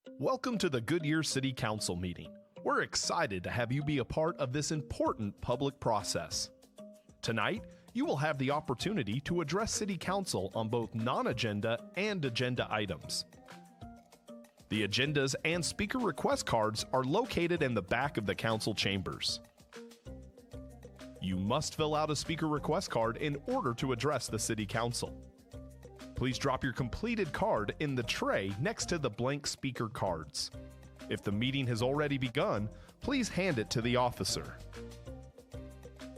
Welcome to the Goodyear City Council meeting. We're excited to have you be a part of this important public process. Tonight, you will have the opportunity to address City Council on both non-agenda and agenda items. The agendas and speaker request cards are located in the back of the council chambers. You must fill out a speaker request card in order to address the City Council. Please drop your completed card in the tray next to the blank speaker cards. If the meeting has already begun, please hand it to the officer.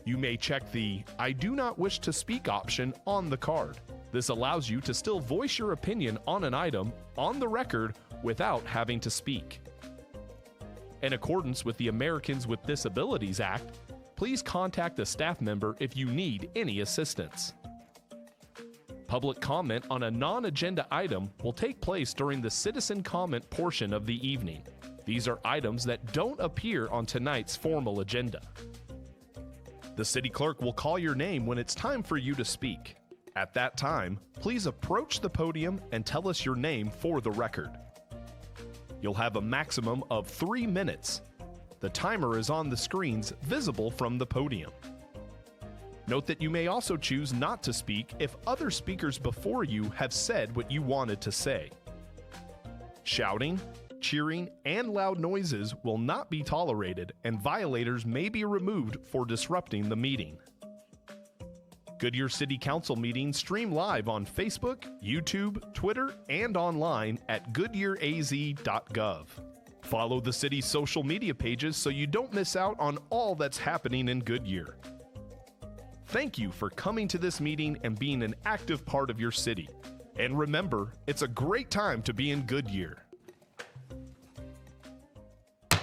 You may check the "I do not wish to speak" option on the card. This allows you to still voice your opinion on an item on the record without having to speak. In accordance with the Americans with Disabilities Act, please contact a staff member if you need any assistance. Public comment on a non-agenda item will take place during the citizen comment portion of the evening. These are items that don't appear on tonight's formal agenda. The city clerk will call your name when it's time for you to speak. At that time, please approach the podium and tell us your name for the record. You'll have a maximum of 3 minutes. The timer is on the screens visible from the podium. Note that you may also choose not to speak if other speakers before you have said what you wanted to say. Shouting, cheering, and loud noises will not be tolerated, and violators may be removed for disrupting the meeting. Goodyear City Council meetings stream live on Facebook, YouTube, Twitter, and online at goodyearaz.gov. Follow the city's social media pages so you don't miss out on all that's happening in Goodyear. Thank you for coming to this meeting and being an active part of your city. And remember, it's a great time to be in Goodyear. I'd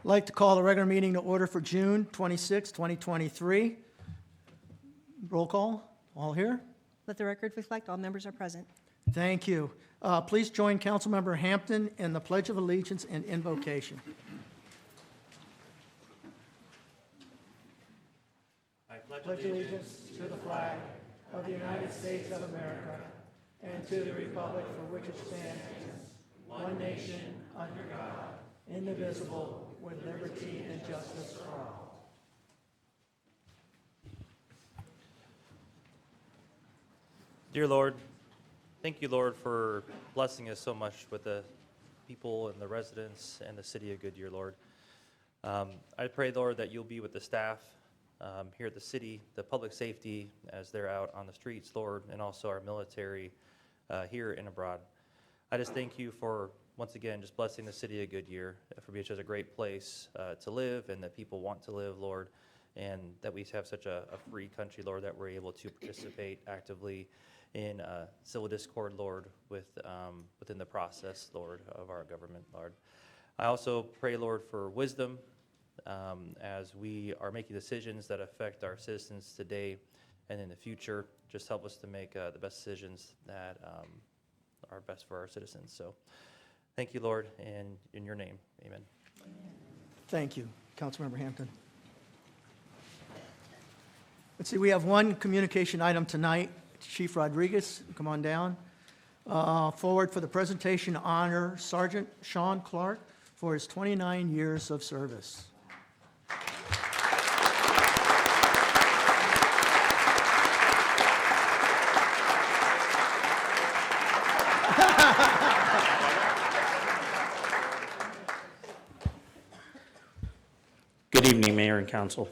like to call the regular meeting to order for June 26, 2023. Roll call, all here. Let the record reflect all members are present. Thank you. Please join Councilmember Hampton in the Pledge of Allegiance and invocation. Pledge allegiance to the flag of the United States of America and to the republic for which it stands, one nation, under God, indivisible, with liberty and justice for all. Dear Lord, thank you, Lord, for blessing us so much with the people and the residents and the city of Goodyear, Lord. I pray, Lord, that you'll be with the staff here at the city, the public safety as they're out on the streets, Lord, and also our military here and abroad. I just thank you for, once again, just blessing the city of Goodyear, for being such a great place to live and that people want to live, Lord, and that we have such a free country, Lord, that we're able to participate actively in civil discord, Lord, within the process, Lord, of our government, Lord. I also pray, Lord, for wisdom as we are making decisions that affect our citizens today and in the future. Just help us to make the best decisions that are best for our citizens. So thank you, Lord, and in your name, amen. Thank you, Councilmember Hampton. Let's see, we have one communication item tonight. Chief Rodriguez, come on down. Forward for the presentation, honor Sergeant Sean Clark for his 29 years of service. Good evening, Mayor and Council.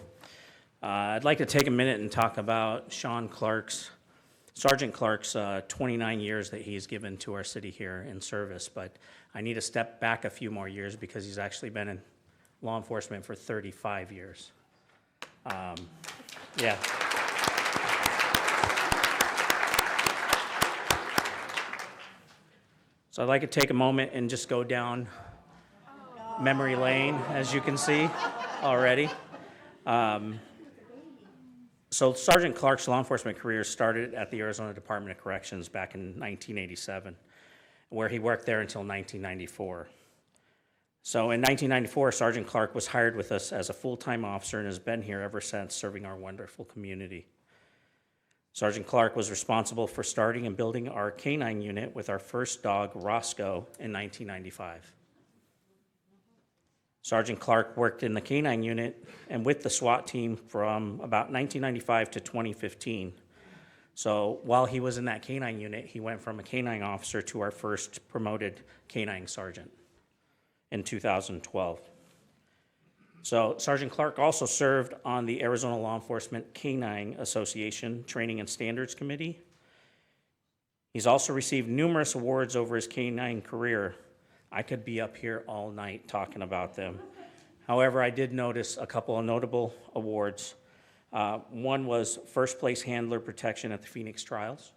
I'd like to take a minute and talk about Sergeant Clark's 29 years that he's given to our city here in service, but I need to step back a few more years because he's actually been in law enforcement for 35 years. Yeah. So I'd like to take a moment and just go down memory lane, as you can see already. So Sergeant Clark's law enforcement career started at the Arizona Department of Corrections back in 1987, where he worked there until 1994. So in 1994, Sergeant Clark was hired with us as a full-time officer and has been here ever since, serving our wonderful community. Sergeant Clark was responsible for starting and building our canine unit with our first dog, Roscoe, in 1995. Sergeant Clark worked in the canine unit and with the SWAT team from about 1995 to 2015. So while he was in that canine unit, he went from a canine officer to our first promoted canine sergeant in 2012. So Sergeant Clark also served on the Arizona Law Enforcement Canine Association Training and Standards Committee. He's also received numerous awards over his canine career. I could be up here all night talking about them. However, I did notice a couple of notable awards. One was first place handler protection at the Phoenix Trials,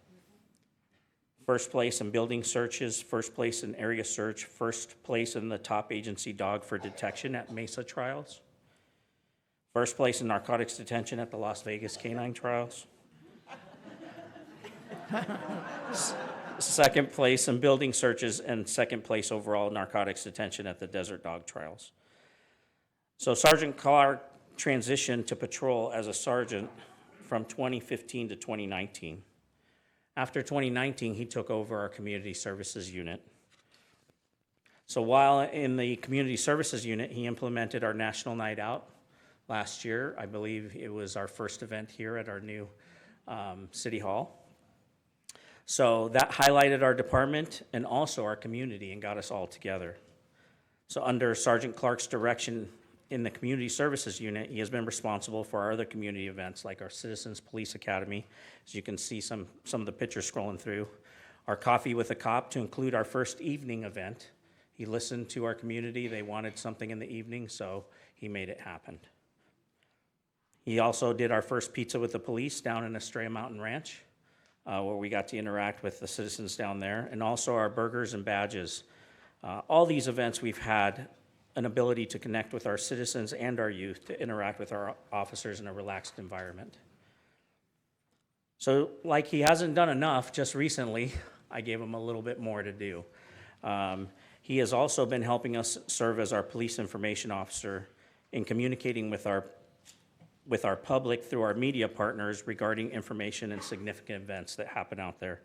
first place in building searches, first place in area search, first place in the top agency dog for detection at Mesa Trials, first place in narcotics detention at the Las Vegas Canine Trials, second place in building searches, and second place overall narcotics detention at the Desert Dog Trials. So Sergeant Clark transitioned to patrol as a sergeant from 2015 to 2019. After 2019, he took over our community services unit. So while in the community services unit, he implemented our National Night Out last year. I believe it was our first event here at our new City Hall. So that highlighted our department and also our community and got us all together. So under Sergeant Clark's direction in the community services unit, he has been responsible for our other community events like our Citizens Police Academy, as you can see some of the pictures scrolling through, our Coffee with a Cop to include our first evening event. He listened to our community. They wanted something in the evening, so he made it happen. He also did our first Pizza with the Police down in Estrella Mountain Ranch, where we got to interact with the citizens down there, and also our Burgers and Badges. All these events we've had an ability to connect with our citizens and our youth, to interact with our officers in a relaxed environment. So like he hasn't done enough just recently, I gave him a little bit more to do. He has also been helping us serve as our police information officer in communicating with our public through our media partners regarding information and significant events that happen out there.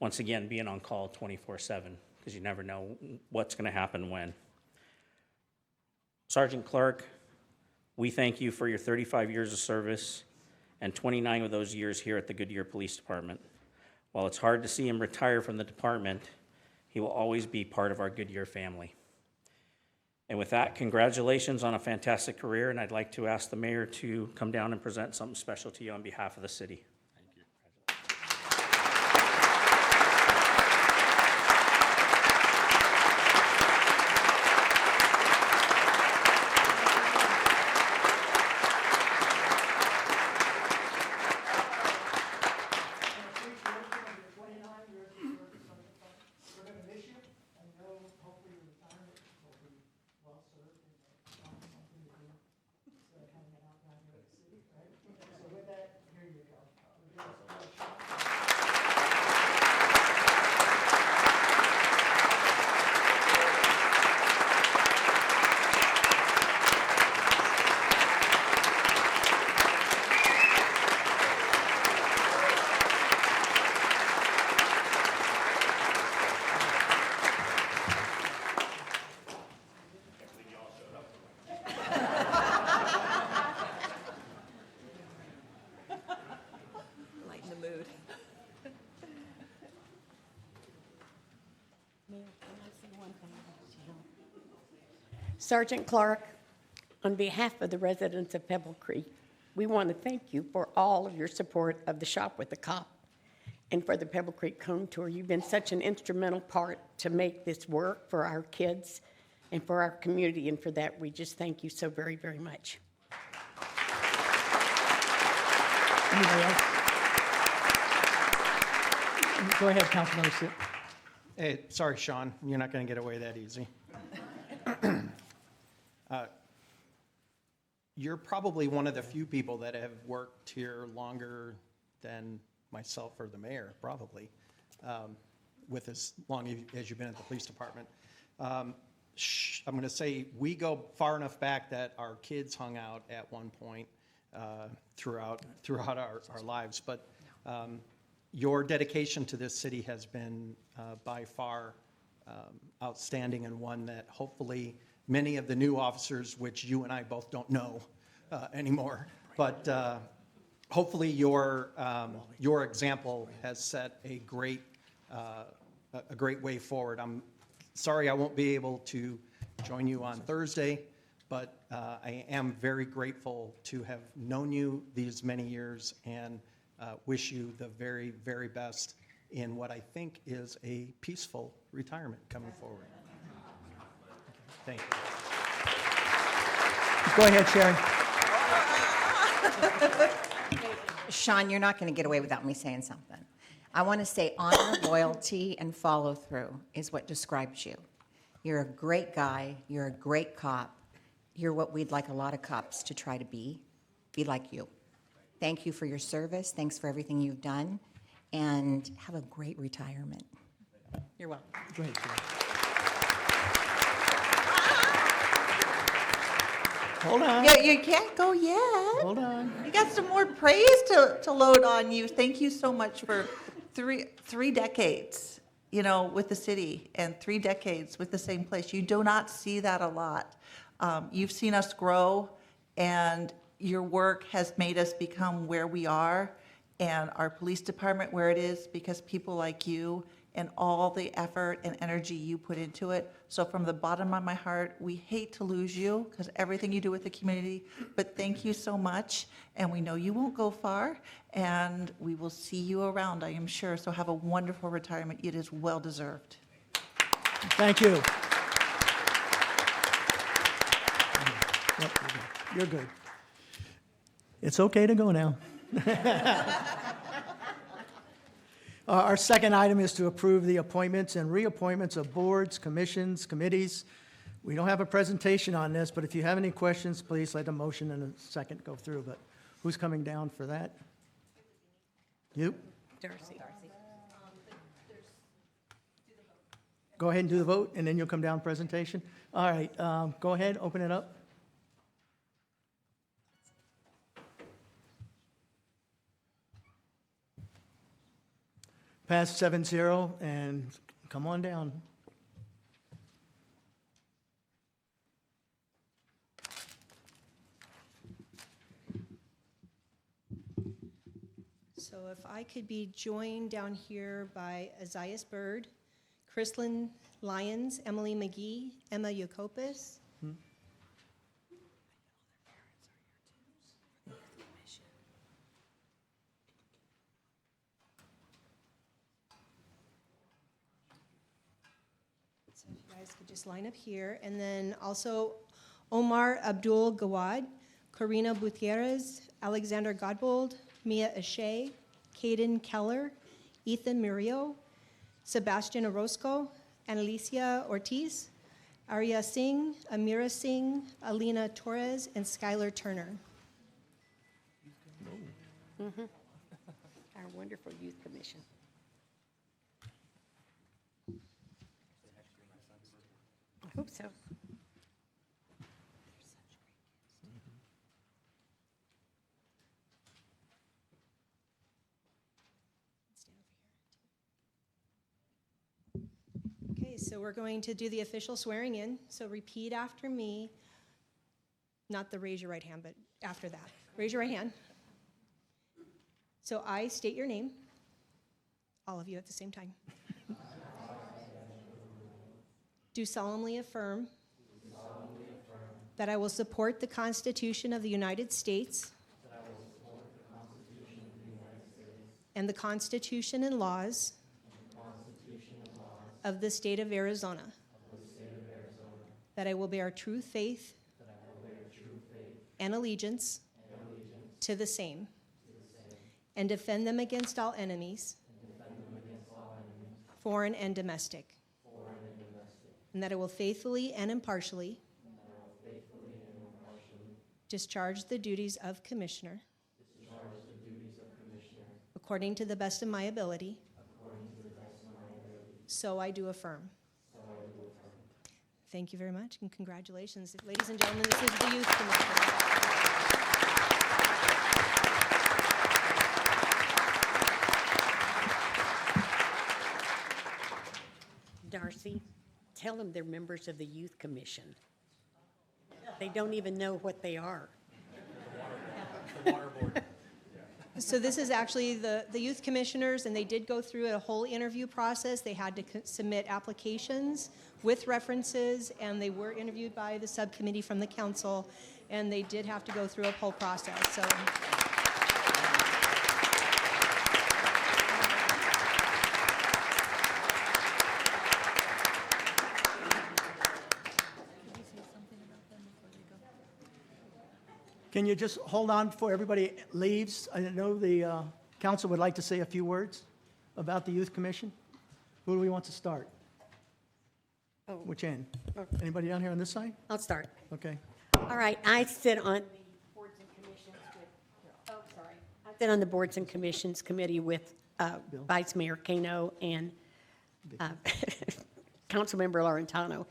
Once again, being on call 24/7, because you never know what's gonna happen when. Sergeant Clark, we thank you for your 35 years of service and 29 of those years here at the Goodyear Police Department. While it's hard to see him retire from the department, he will always be part of our Goodyear family. And with that, congratulations on a fantastic career, and I'd like to ask the mayor to come down and present something special to you on behalf of the city. Lighten the mood. Sergeant Clark, on behalf of the residents of Pebble Creek, we want to thank you for all of your support of the Shop with the Cop and for the Pebble Creek Cone Tour. You've been such an instrumental part to make this work for our kids and for our community, and for that, we just thank you so very, very much. Anybody else? Go ahead, Councilmember Stitt. Hey, sorry, Sean, you're not going to get away that easy. You're probably one of the few people that have worked here longer than myself or the mayor, probably, with as long as you've been at the police department. I'm going to say we go far enough back that our kids hung out at one point throughout our lives. But Your dedication to this city has been by far outstanding, and one that hopefully many of the new officers, which you and I both don't know anymore, but hopefully your example has set a great way forward. I'm sorry I won't be able to join you on Thursday, but I am very grateful to have known you these many years, and wish you the very, very best in what I think is a peaceful retirement coming forward. Thank you. Go ahead, Sharon. Sean, you're not going to get away without me saying something. I want to say honor, loyalty, and follow through is what describes you. You're a great guy. You're a great cop. You're what we'd like a lot of cops to try to be like you. Thank you for your service. Thanks for everything you've done. And have a great retirement. You're welcome. Go ahead, Sharon. Hold on, You can't go yet. hold on. You got some more praise to load on you. Thank you so much for three decades, with the city, and 3 decades with the same place. You do not see that a lot. You've seen us grow, and your work has made us become where we are, and our police department where it is, because people like you and all the effort and energy you put into it. So from the bottom of my heart, we hate to lose you, because everything you do with the community, but thank you so much, and we know you won't go far, and we will see you around, I am sure. So have a wonderful retirement. It is well-deserved. Thank you. Yep, you're good. It's okay to go now. Our second item is to approve the appointments and reappointments of boards, commissions, committees. We don't have a presentation on this, but if you have any questions, please let a motion and a second go through. But who's coming down for that? You? Darcy. Go ahead and do the vote, and then you'll come down presentation. All right, go ahead, open it up. Pass 7-0, and come on down. So if I could be joined down here by Azias Bird, Chrislyn Lyons, Emily McGee, Emma Yokopis. So if you guys could just line up here. And then also Omar Abdul Gawad, Karina Gutierrez, Alexander Godbold, Mia Ashe, Caden Keller, Ethan Murillo, Sebastian Orozco, Annalicia Ortiz, Arya Singh, Amira Singh, Alina Torres, and Skylar Turner. Our wonderful youth commission. I hope so. Okay, so we're going to do the official swearing in. So repeat after me. Not the raise your right hand, but after that. Raise your right hand. So I state your name. All of you at the same time. Do solemnly affirm that I will support the Constitution of the United States and the Constitution and laws of the state of Arizona, that I will bear true faith and allegiance to the same, and defend them against all enemies, foreign and domestic, and that I will faithfully and impartially discharge the duties of Commissioner according to the best of my ability. So I do affirm. Thank you very much, and congratulations. Ladies and gentlemen, this is the Youth Commission. Marcy, tell them they're members of the Youth Commission. They don't even know what they are. So this is actually the youth commissioners, and they did go through a whole interview process. They had to submit applications with references, and they were interviewed by the subcommittee from the council, and they did have to go through a whole process, so. Can you just hold on before everybody leaves? I know the council would like to say a few words about the Youth Commission. Who do we want to start? Oh. Which end? Anybody down here on this side? I'll start. Okay. All right, I sit on the boards and commissions with, I sit on the boards and commissions committee with Vice Mayor Kano and Councilmember Laurentano.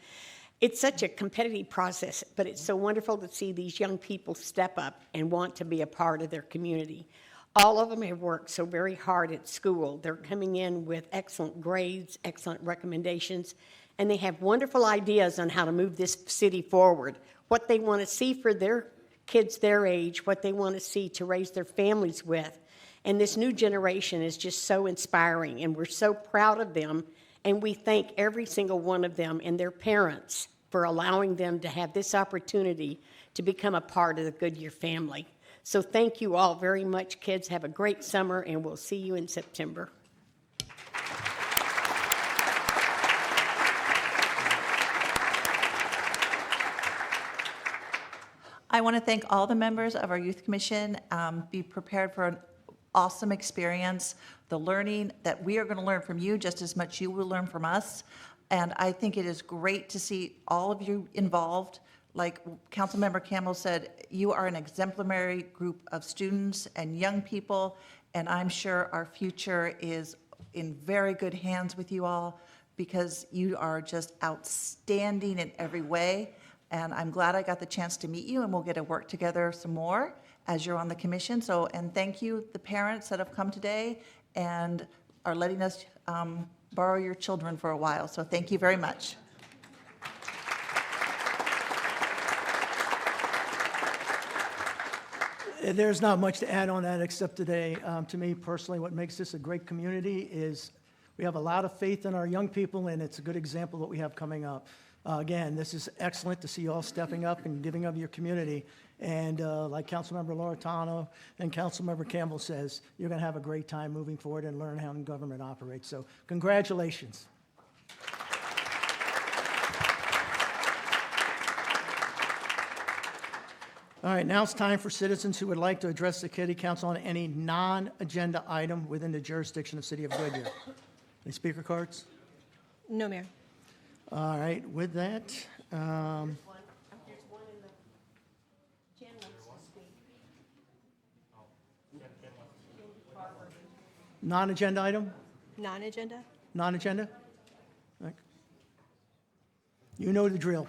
It's such a competitive process, but it's so wonderful to see these young people step up and want to be a part of their community. All of them have worked so very hard at school. They're coming in with excellent grades, excellent recommendations, and they have wonderful ideas on how to move this city forward, what they want to see for their kids their age, what they want to see to raise their families with. And this new generation is just so inspiring, and we're so proud of them, and we thank every single one of them and their parents for allowing them to have this opportunity to become a part of the Goodyear family. So thank you all very much, kids. Have a great summer, and we'll see you in September. I want to thank all the members of our Youth Commission. Be prepared for an awesome experience. The learning that we are going to learn from you just as much you will learn from us. And I think it is great to see all of you involved. Like Councilmember Campbell said, you are an exemplary group of students and young people, and I'm sure our future is in very good hands with you all because you are just outstanding in every way. And I'm glad I got the chance to meet you, and we'll get to work together some more as you're on the commission. So, and thank you, the parents that have come today and are letting us borrow your children for a while. So thank you very much. There's not much to add on that except today, to me personally, what makes this a great community is we have a lot of faith in our young people, and it's a good example of what we have coming up. Again, this is excellent to see you all stepping up and giving of your community. And like Councilmember Laurentano and Councilmember Campbell says, you're going to have a great time moving forward and learn how government operates. So congratulations. All right, now it's time for citizens who would like to address the City Council on any non-agenda item within the jurisdiction of City of Goodyear. Any speaker cards? No, Mayor. All right, with that, There's one in the, Jen wants to speak. non-agenda item? Non-agenda? Non-agenda? All right. You know the drill.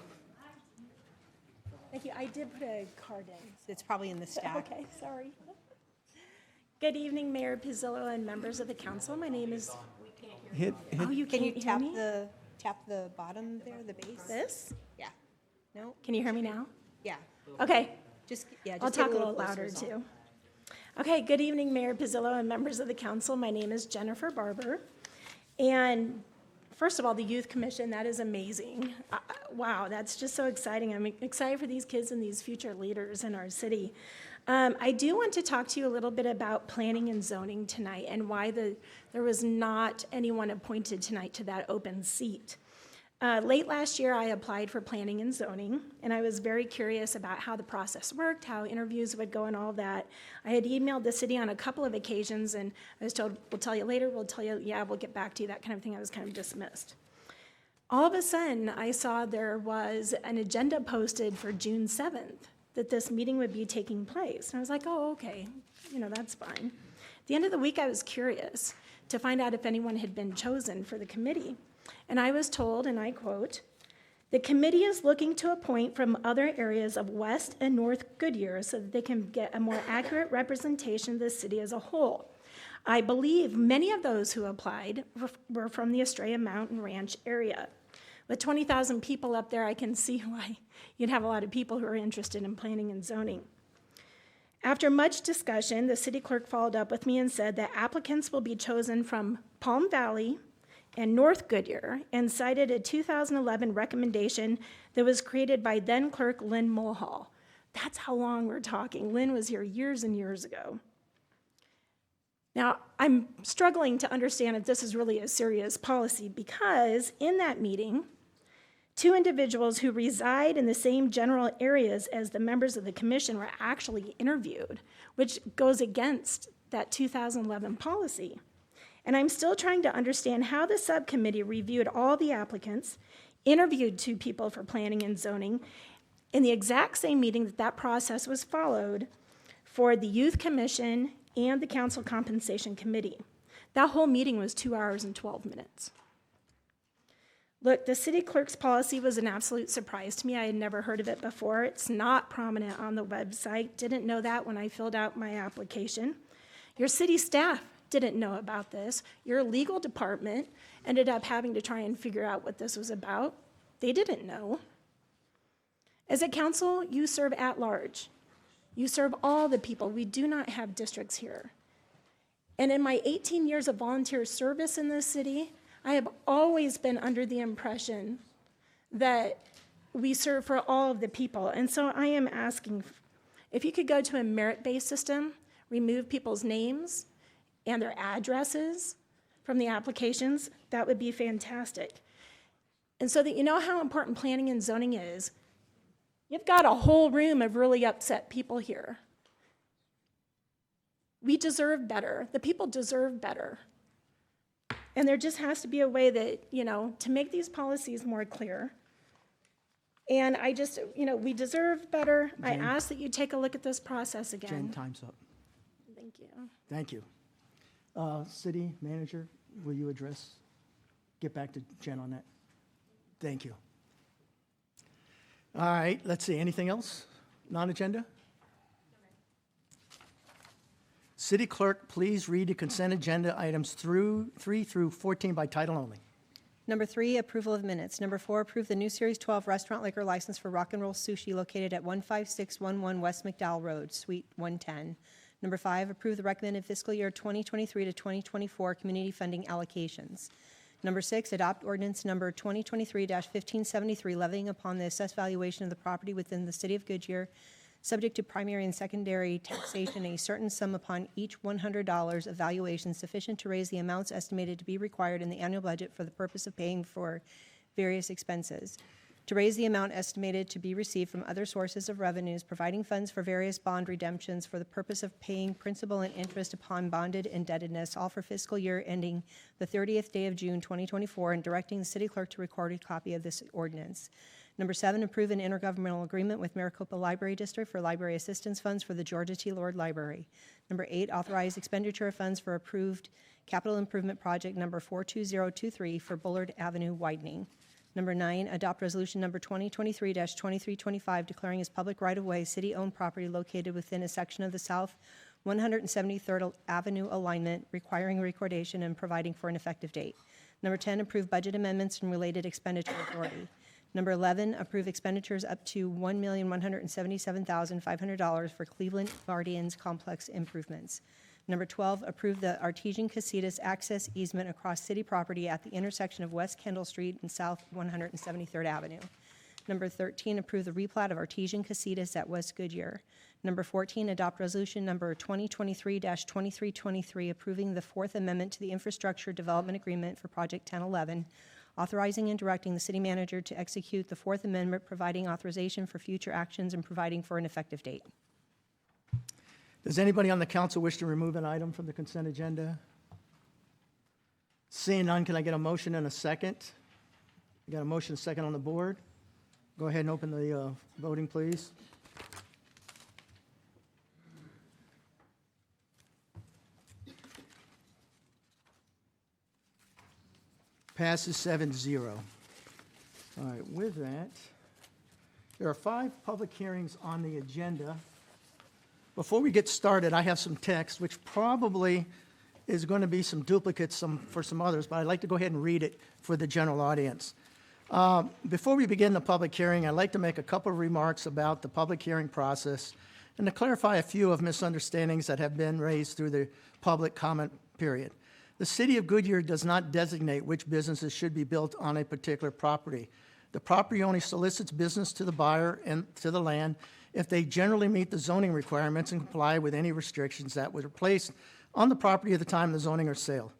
Thank you. I did put a card in. It's probably in the stack. Okay, sorry. Good evening, Mayor Pizzillo and members of the council. My name is, Hit, oh, you Can you can't hear me? tap the bottom there, the base? This? Yeah. No? Can you hear me now? Yeah. Okay, Just I'll get talk a little closer louder is all. too. Okay, good evening, Mayor Pizzillo and members of the council. My name is Jennifer Barber. And first of all, the Youth Commission, that is amazing. Wow, that's just so exciting. I'm excited for these kids and these future leaders in our city. I do want to talk to you a little bit about planning and zoning tonight and why there was not anyone appointed tonight to that open seat. Late last year, I applied for planning and zoning, and I was very curious about how the process worked, how interviews would go and all that. I had emailed the city on a couple of occasions, and I was told, we'll tell you later, we'll tell you, yeah, we'll get back to you, that kind of thing. I was kind of dismissed. All of a sudden, I saw there was an agenda posted for June 7th, that this meeting would be taking place. And I was like, oh, okay, that's fine. At the end of the week, I was curious to find out if anyone had been chosen for the committee. And I was told, and I quote, "The committee is looking to appoint from other areas of West and North Goodyear so that they can get a more accurate representation of the city as a whole. I believe many of those who applied were from the Estrella Mountain Ranch area. With 20,000 people up there, I can see why you'd have a lot of people who are interested in planning and zoning. After much discussion, the city clerk followed up with me and said that applicants will be chosen from Palm Valley and North Goodyear, and cited a 2011 recommendation that was created by then clerk Lynn Mulhall. That's how long we're talking. Lynn was here years and years ago. Now, I'm struggling to understand if this is really a serious policy, because in that meeting, 2 individuals who reside in the same general areas as the members of the commission were actually interviewed, which goes against that 2011 policy. And I'm still trying to understand how the subcommittee reviewed all the applicants, interviewed 2 people for planning and zoning, in the exact same meeting that process was followed for the Youth Commission and the Council Compensation Committee. That whole meeting was 2 hours and 12 minutes. Look, the city clerk's policy was an absolute surprise to me. I had never heard of it before. It's not prominent on the website. Didn't know that when I filled out my application. Your city staff didn't know about this. Your legal department ended up having to try and figure out what this was about. They didn't know. As a council, you serve at large. You serve all the people. We do not have districts here. And in my 18 years of volunteer service in this city, I have always been under the impression that we serve for all of the people. And so I am asking if you could go to a merit-based system, remove people's names and their addresses from the applications, that would be fantastic. And so that you know how important planning and zoning is, you've got a whole room of really upset people here. We deserve better. The people deserve better. And there just has to be a way that, to make these policies more clear. And I just, we deserve better. I ask that you take a look at this process again. Jen, time's up. Thank you. Thank you. City manager, will you get back to Jen on that? Thank you. All right, let's see, anything else? Non-agenda? City clerk, please read the consent agenda items 3 through 14 by title only. Number 3, approval of minutes. Number 4, approve the new Series 12 restaurant liquor license for Rock and Roll Sushi located at 15611 West McDowell Road, Suite 110. Number 5, approve the recommended fiscal year 2023 to 2024 community funding allocations. Number 6, adopt ordinance number 2023-1573, levying upon the assessed valuation of the property within the city of Goodyear, subject to primary and secondary taxation, a certain sum upon each $100 of valuation sufficient to raise the amounts estimated to be required in the annual budget for the purpose of paying for various expenses. To raise the amount estimated to be received from other sources of revenues, providing funds for various bond redemptions for the purpose of paying principal and interest upon bonded indebtedness, all for fiscal year ending the 30th day of June 2024, and directing the city clerk to record a copy of this ordinance. Number 7, approve an intergovernmental agreement with Maricopa Library District for library assistance funds for the Georgia T. Lord Library. Number 8, authorize expenditure of funds for approved capital improvement project number 42023 for Bullard Avenue widening. Number 9, adopt resolution number 2023-2325 declaring as public right-of-way city-owned property located within a section of the South 173rd Avenue alignment, requiring recordation and providing for an effective date. Number 10, approve budget amendments and related expenditure authority. Number 11, approve expenditures up to $1,177,500 for Cleveland Guardians Complex improvements. Number 12, approve the Artesian Casitas access easement across city property at the intersection of West Kendall Street and South 173rd Avenue. Number 13, approve the replat of Artesian Casitas at West Goodyear. Number 14, adopt resolution number 2023-2323 approving the Fourth Amendment to the Infrastructure Development Agreement for Project 1011, authorizing and directing the city manager to execute the Fourth Amendment, providing authorization for future actions and providing for an effective date. Does anybody on the council wish to remove an item from the consent agenda? Seeing none, can I get a motion and a second? I got a motion and a second on the board. Go ahead and open the voting, please. Passes 7-0. All right, with that, there are 5 public hearings on the agenda. Before we get started, I have some text, which probably is going to be some duplicates for some others, but I'd like to go ahead and read it for the general audience. Before we begin the public hearing, I'd like to make a couple of remarks about the public hearing process and to clarify a few of misunderstandings that have been raised through the public comment period. The City of Goodyear does not designate which businesses should be built on a particular property. The property only solicits business to the buyer and to the land if they generally meet the zoning requirements and comply with any restrictions that were placed on the property at the time of the zoning or sale.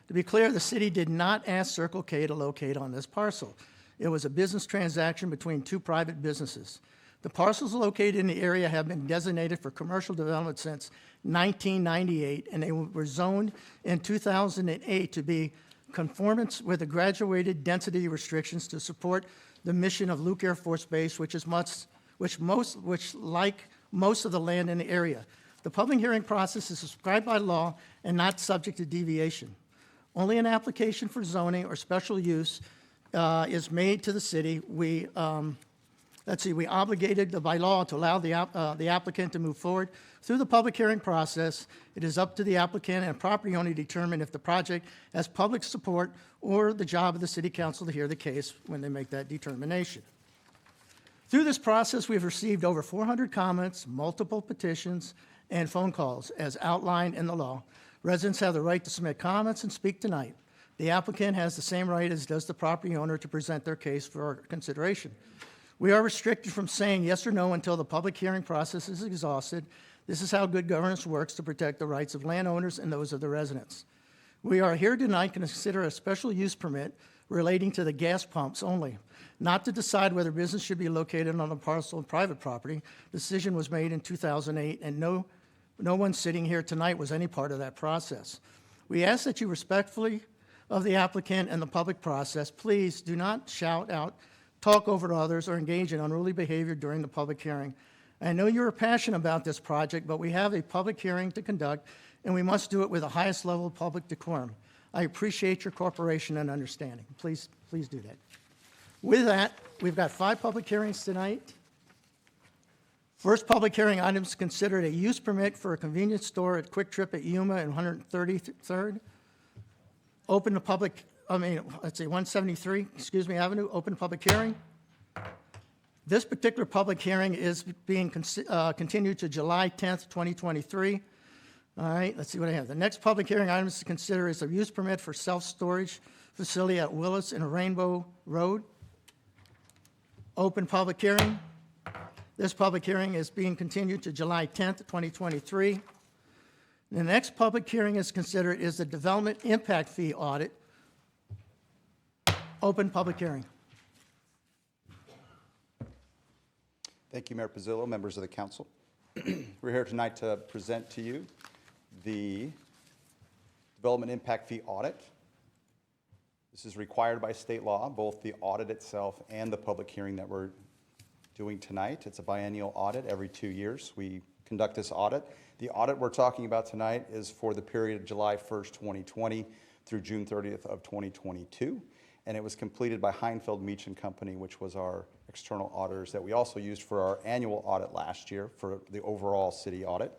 To be clear, the city did not ask Circle K to locate on this parcel. It was a business transaction between two private businesses. The parcels located in the area have been designated for commercial development since 1998, and they were zoned in 2008 to be conformance with the graduated density restrictions to support the mission of Luke Air Force Base, which like most of the land in the area. The public hearing process is prescribed by law and not subject to deviation. Only an application for zoning or special use is made to the city. We obligated by law to allow the applicant to move forward through the public hearing process. It is up to the applicant and property owner to determine if the project has public support or the job of the city council to hear the case when they make that determination. Through this process, we've received over 400 comments, multiple petitions, and phone calls as outlined in the law. Residents have the right to submit comments and speak tonight. The applicant has the same right as does the property owner to present their case for consideration. We are restricted from saying yes or no until the public hearing process is exhausted. This is how good governance works to protect the rights of landowners and those of the residents. We are here tonight to consider a special use permit relating to the gas pumps only, not to decide whether business should be located on a parcel of private property. The decision was made in 2008, and no one sitting here tonight was any part of that process. We ask that you respectfully of the applicant and the public process, please do not shout out, talk over to others, or engage in unruly behavior during the public hearing. I know you're passionate about this project, but we have a public hearing to conduct, and we must do it with the highest level of public decorum. I appreciate your cooperation and understanding. Please do that. With that, we've got 5 public hearings tonight. First public hearing items considered a use permit for a convenience store at Quick Trip at Yuma and 133rd. 173, Avenue, open public hearing. This particular public hearing is being continued to July 10th, 2023. All right, let's see what I have. The next public hearing items to consider is a use permit for self-storage facility at Willis and Rainbow Road. Open public hearing. This public hearing is being continued to July 10th, 2023. The next public hearing is considered is the development impact fee audit. Open public hearing. Thank you, Mayor Pizzillo, members of the council. We're here tonight to present to you the development impact fee audit. This is required by state law, both the audit itself and the public hearing that we're doing tonight. It's a biennial audit. Every 2 years we conduct this audit. The audit we're talking about tonight is for the period of July 1st, 2020 through June 30th of 2022. And it was completed by Heinfeld Meach and Company, which was our external auditors that we also used for our annual audit last year for the overall city audit.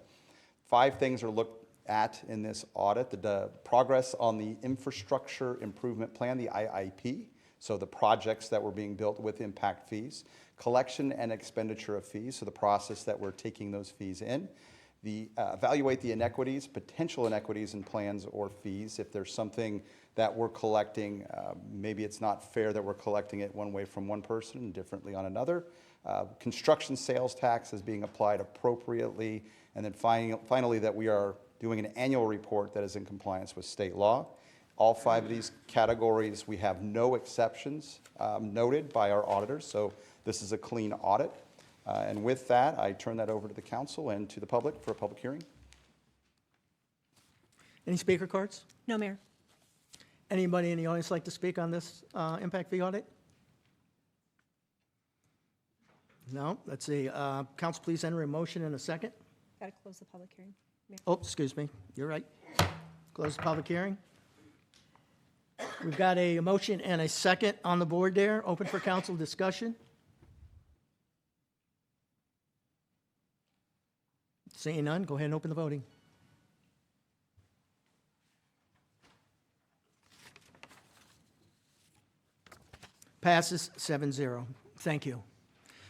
5 things are looked at in this audit: the progress on the infrastructure improvement plan, the IIP, so the projects that were being built with impact fees, collection and expenditure of fees, so the process that we're taking those fees in, evaluate the inequities, potential inequities in plans or fees. If there's something that we're collecting, maybe it's not fair that we're collecting it one way from one person and differently on another. Construction sales tax is being applied appropriately. And then finally, that we are doing an annual report that is in compliance with state law. All 5 of these categories, we have no exceptions noted by our auditors. So this is a clean audit. And with that, I turn that over to the council and to the public for a public hearing. Any speaker cards? No, Mayor. Anybody in the audience like to speak on this impact fee audit? No? Let's see. Council, please enter a motion in a second. Got to close the public hearing. Mayor. Oh, excuse me. You're right. Close the public hearing. We've got a motion and a second on the board there. Open for council discussion. Seeing none, go ahead and open the voting. Passes 7-0. Thank you.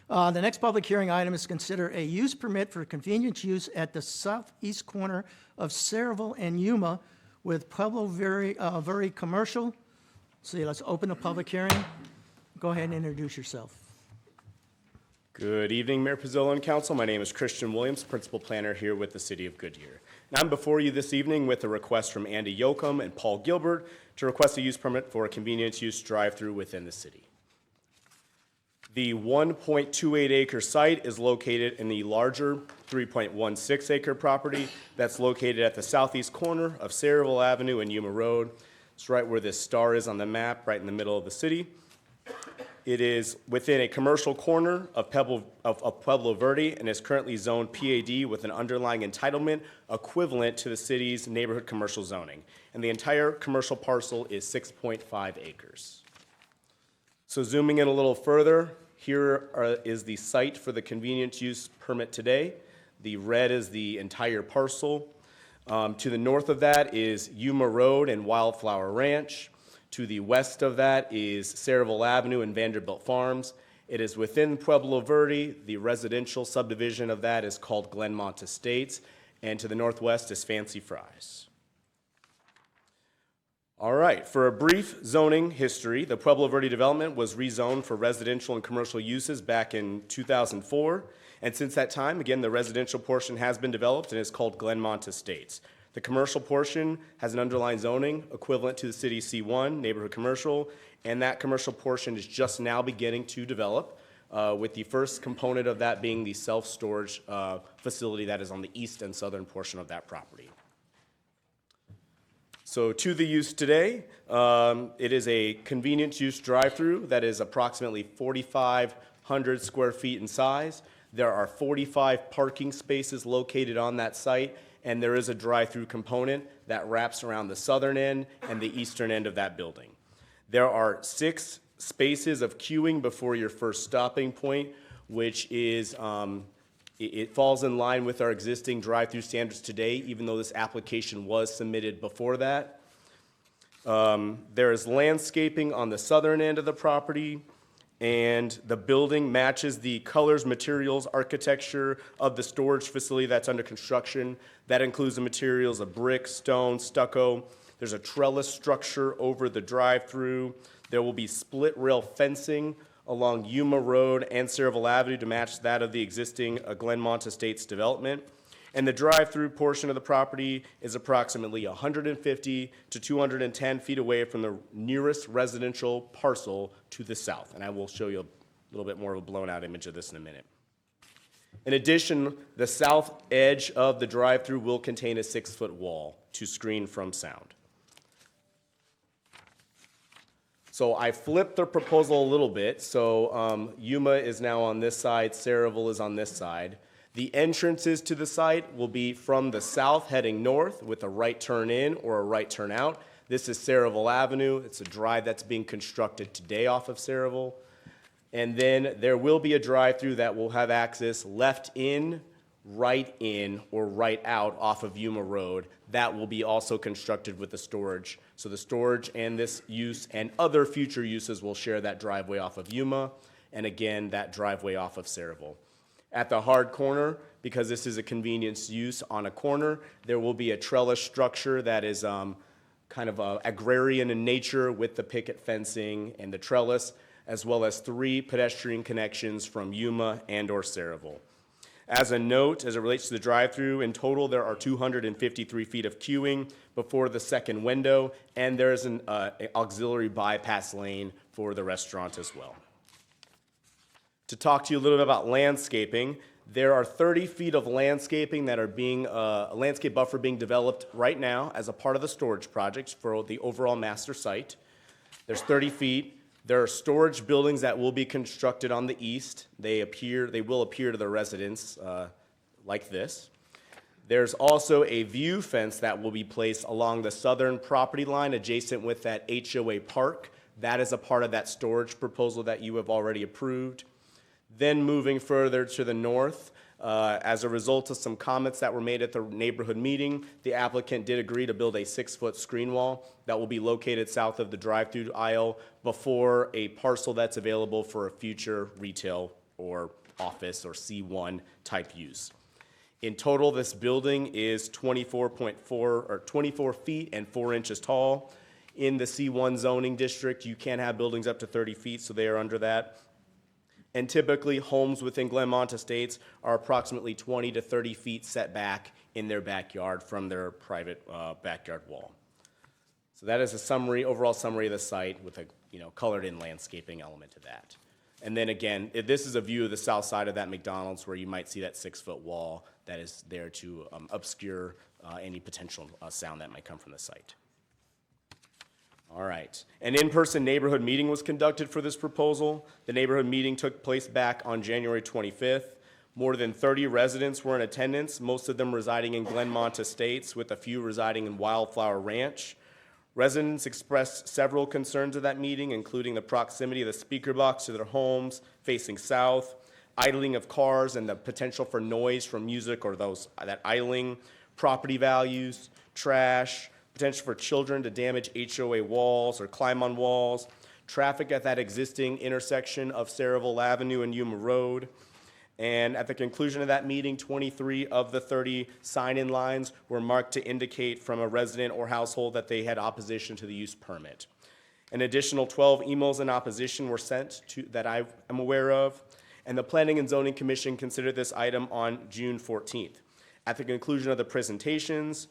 The next public hearing item is to consider a use permit for convenience use at the southeast corner of Saraville and Yuma with Pueblo Verde Commercial. See, let's open the public hearing. Go ahead and introduce yourself. Good evening, Mayor Pizzolo and Council. My name is Christian Williams, Principal Planner here with the City of Goodyear. And I'm before you this evening with a request from Andy Yoakum and Paul Gilbert to request a use permit for a convenience use drive-through within the city. The 1.28 acre site is located in the larger 3.16 acre property that's located at the southeast corner of Saraville Avenue and Yuma Road. It's right where this star is on the map, right in the middle of the city. It is within a commercial corner of Pueblo Verde and is currently zoned PAD with an underlying entitlement equivalent to the city's neighborhood commercial zoning. And the entire commercial parcel is 6.5 acres. So zooming in a little further, here is the site for the convenience use permit today. The red is the entire parcel. To the north of that is Yuma Road and Wildflower Ranch. To the west of that is Saraville Avenue and Vanderbilt Farms. It is within Pueblo Verde. The residential subdivision of that is called Glenmont Estates. And to the northwest is Fancy Fries. All right, for a brief zoning history, the Pueblo Verde development was rezoned for residential and commercial uses back in 2004. And since that time, again, the residential portion has been developed and is called Glenmont Estates. The commercial portion has an underlying zoning equivalent to the city C1, neighborhood commercial, and that commercial portion is just now beginning to develop, with the first component of that being the self-storage facility that is on the east and southern portion of that property. So to the use today, it is a convenience use drive-through that is approximately 4,500 square feet in size. There are 45 parking spaces located on that site, and there is a drive-through component that wraps around the southern end and the eastern end of that building. There are 6 spaces of queuing before your first stopping point, which is, it falls in line with our existing drive-through standards today, even though this application was submitted before that. There is landscaping on the southern end of the property, and the building matches the colors, materials, architecture of the storage facility that's under construction. That includes the materials of brick, stone, stucco. There's a trellis structure over the drive-through. There will be split rail fencing along Yuma Road and Saraville Avenue to match that of the existing Glenmont Estates development. And the drive-through portion of the property is approximately 150 to 210 feet away from the nearest residential parcel to the south. And I will show you a little bit more of a blown-out image of this in a minute. In addition, the south edge of the drive-through will contain a 6-foot wall to screen from sound. So I flipped the proposal a little bit. So Yuma is now on this side, Saraville is on this side. The entrances to the site will be from the south heading north with a right turn in or a right turn out. This is Saraville Avenue. It's a drive that's being constructed today off of Saraville. And then there will be a drive-through that will have access left in, or right out off of Yuma Road. That will be also constructed with the storage. So the storage and this use and other future uses will share that driveway off of Yuma, and again, that driveway off of Saraville. At the hard corner, because this is a convenience use on a corner, there will be a trellis structure that is kind of agrarian in nature with the picket fencing and the trellis, as well as 3 pedestrian connections from Yuma and or Saraville. As a note, as it relates to the drive-through, in total there are 253 feet of queuing before the second window, and there is an auxiliary bypass lane for the restaurant as well. To talk to you a little bit about landscaping, there are 30 feet of landscaping that are being, a landscape buffer being developed right now as a part of the storage project for the overall master site. There's 30 feet. There are storage buildings that will be constructed on the east. They will appear to the residents like this. There's also a view fence that will be placed along the southern property line adjacent with that HOA park. That is a part of that storage proposal that you have already approved. Then moving further to the north, As a result of some comments that were made at the neighborhood meeting, the applicant did agree to build a 6-foot screen wall that will be located south of the drive-through aisle before a parcel that's available for a future retail or office or C1 type use. In total, this building is 24 feet and 4 inches tall. In the C1 zoning district, you can have buildings up to 30 feet, so they are under that. And typically, homes within Glenmont Estates are approximately 20 to 30 feet setback in their backyard from their private backyard wall. So that is a summary, overall summary of the site with a colored-in landscaping element to that. And then again, this is a view of the south side of that McDonald's where you might see that 6-foot wall that is there to obscure any potential sound that might come from the site. All right. An in-person neighborhood meeting was conducted for this proposal. The neighborhood meeting took place back on January 25th. More than 30 residents were in attendance, most of them residing in Glenmont Estates, with a few residing in Wildflower Ranch. Residents expressed several concerns at that meeting, including the proximity of the speaker box to their homes facing south, idling of cars and the potential for noise from music or that idling, property values, trash, potential for children to damage HOA walls or climb on walls, traffic at that existing intersection of Saraville Avenue and Yuma Road. And at the conclusion of that meeting, 23 of the 30 sign-in lines were marked to indicate from a resident or household that they had opposition to the use permit. An additional 12 emails in opposition were sent that I am aware of, and the Planning and Zoning Commission considered this item on June 14th. At the conclusion of the presentations,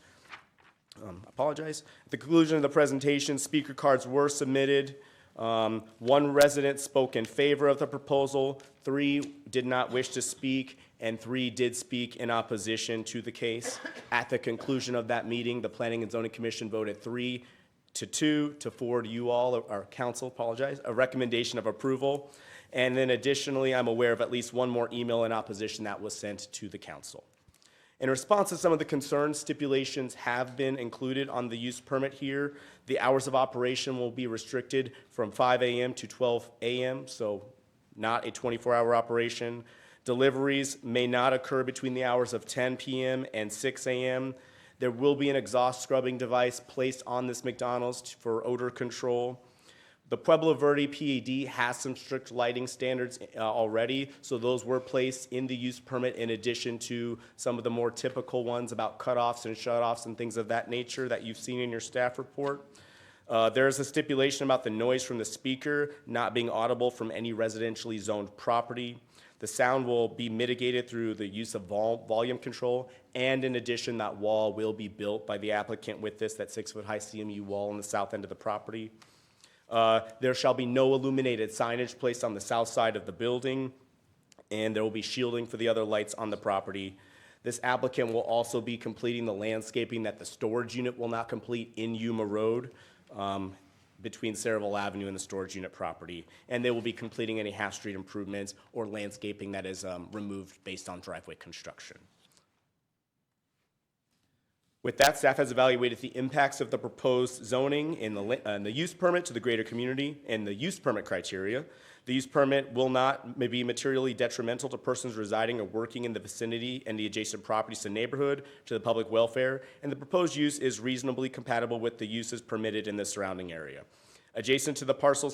At the conclusion of the presentation, speaker cards were submitted. One resident spoke in favor of the proposal, 3 did not wish to speak, and 3 did speak in opposition to the case. At the conclusion of that meeting, the Planning and Zoning Commission voted 3-2 to forward you all, or council, a recommendation of approval. And then additionally, I'm aware of at least one more email in opposition that was sent to the council. In response to some of the concerns, stipulations have been included on the use permit here. The hours of operation will be restricted from 5 a.m. to 12 a.m., so not a 24-hour operation. Deliveries may not occur between the hours of 10 p.m. and 6 a.m. There will be an exhaust scrubbing device placed on this McDonald's for odor control. The Pueblo Verde PAD has some strict lighting standards already, so those were placed in the use permit in addition to some of the more typical ones about cutoffs and shutoffs and things of that nature that you've seen in your staff report. There is a stipulation about the noise from the speaker not being audible from any residentially zoned property. The sound will be mitigated through the use of volume control, and in addition, that wall will be built by the applicant with that 6-foot high CMU wall on the south end of the property. There shall be no illuminated signage placed on the south side of the building, and there will be shielding for the other lights on the property. This applicant will also be completing the landscaping that the storage unit will not complete in Yuma Road between Saraville Avenue and the storage unit property, and they will be completing any half street improvements or landscaping that is removed based on driveway construction. With that, staff has evaluated the impacts of the proposed zoning in the use permit to the greater community and the use permit criteria. The use permit will not be materially detrimental to persons residing or working in the vicinity and the adjacent properties to the neighborhood, to the public welfare, and the proposed use is reasonably compatible with the uses permitted in the surrounding area. Adjacent to the parcel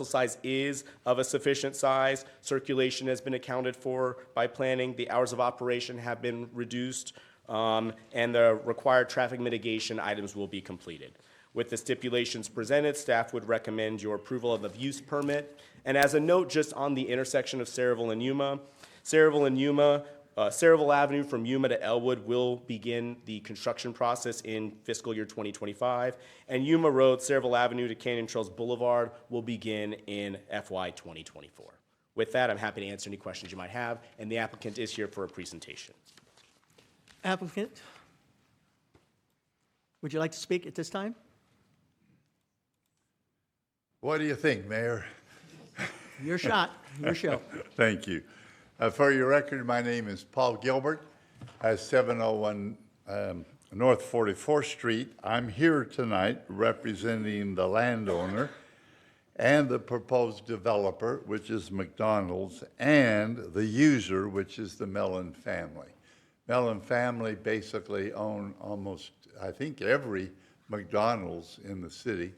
size is of a sufficient size. Circulation has been accounted for by planning. The hours of operation have been reduced. And the required traffic mitigation items will be completed. With the stipulations presented, staff would recommend your approval of the use permit. And as a note, just on the intersection of Saraville and Yuma, Saraville Avenue from Yuma to Elwood will begin the construction process in fiscal year 2025, and Yuma Road, Saraville Avenue to Canyon Trails Boulevard will begin in FY 2024. With that, I'm happy to answer any questions you might have, and the applicant is here for a presentation. Applicant, would you like to speak at this time? What do you think, Mayor? Your shot, your show. Thank you. For your record, my name is Paul Gilbert, 701 North 44th Street. I'm here tonight representing the landowner, and the proposed developer, which is McDonald's, and the user, which is the Mellon family. Mellon family basically own almost, I think, every McDonald's in the city.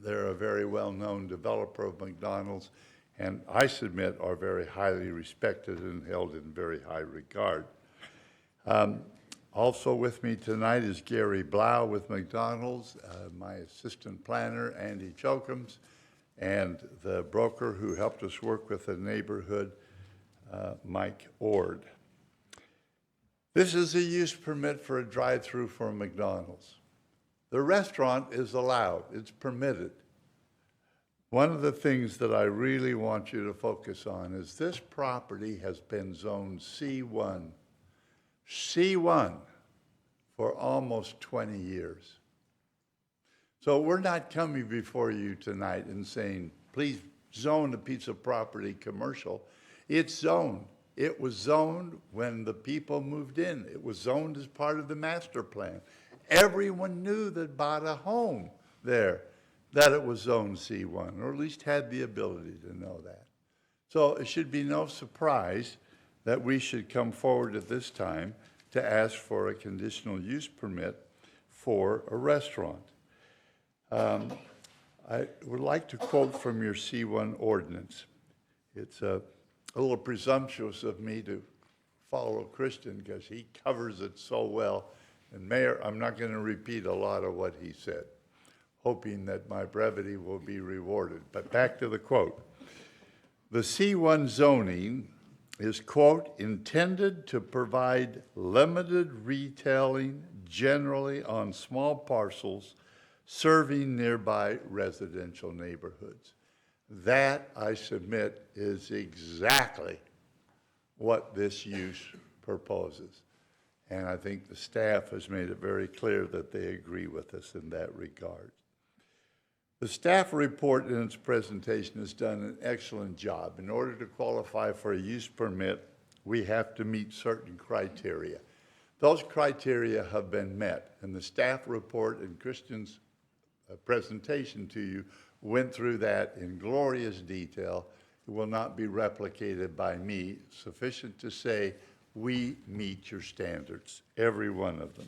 They're a very well-known developer of McDonald's, and I submit are very highly respected and held in very high regard. Also with me tonight is Gary Blau with McDonald's, my assistant planner, Andy Chokums, and the broker who helped us work with the neighborhood, Mike Ord. This is a use permit for a drive-through for McDonald's. The restaurant is allowed, it's permitted. One of the things that I really want you to focus on is this property has been zoned C1 for almost 20 years. So we're not coming before you tonight and saying, please zone a piece of property commercial. It's zoned. It was zoned when the people moved in. It was zoned as part of the master plan. Everyone knew that bought a home there that it was zoned C1, or at least had the ability to know that. So it should be no surprise that we should come forward at this time to ask for a conditional use permit for a restaurant. I would like to quote from your C1 ordinance. It's a little presumptuous of me to follow Christian because he covers it so well. And Mayor, I'm not going to repeat a lot of what he said, hoping that my brevity will be rewarded. But back to the quote. The C1 zoning is, quote, intended to provide limited retailing generally on small parcels serving nearby residential neighborhoods. That, I submit, is exactly what this use proposes. And I think the staff has made it very clear that they agree with us in that regard. The staff report in its presentation has done an excellent job. In order to qualify for a use permit, we have to meet certain criteria. Those criteria have been met, and the staff report and Christian's presentation to you went through that in glorious detail. It will not be replicated by me. Sufficient to say we meet your standards, every one of them.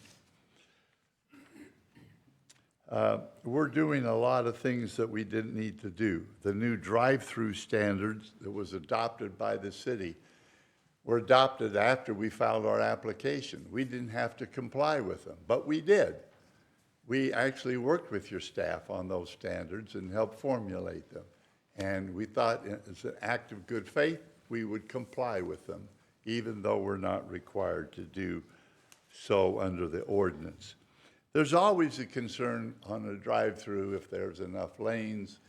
We're doing a lot of things that we didn't need to do. The new drive-through standards that was adopted by the city were adopted after we filed our application. We didn't have to comply with them, but we did. We actually worked with your staff on those standards and helped formulate them. And we thought as an act of good faith, we would comply with them, even though we're not required to do so under the ordinance. There's always a concern on a drive-through if there's enough lanes,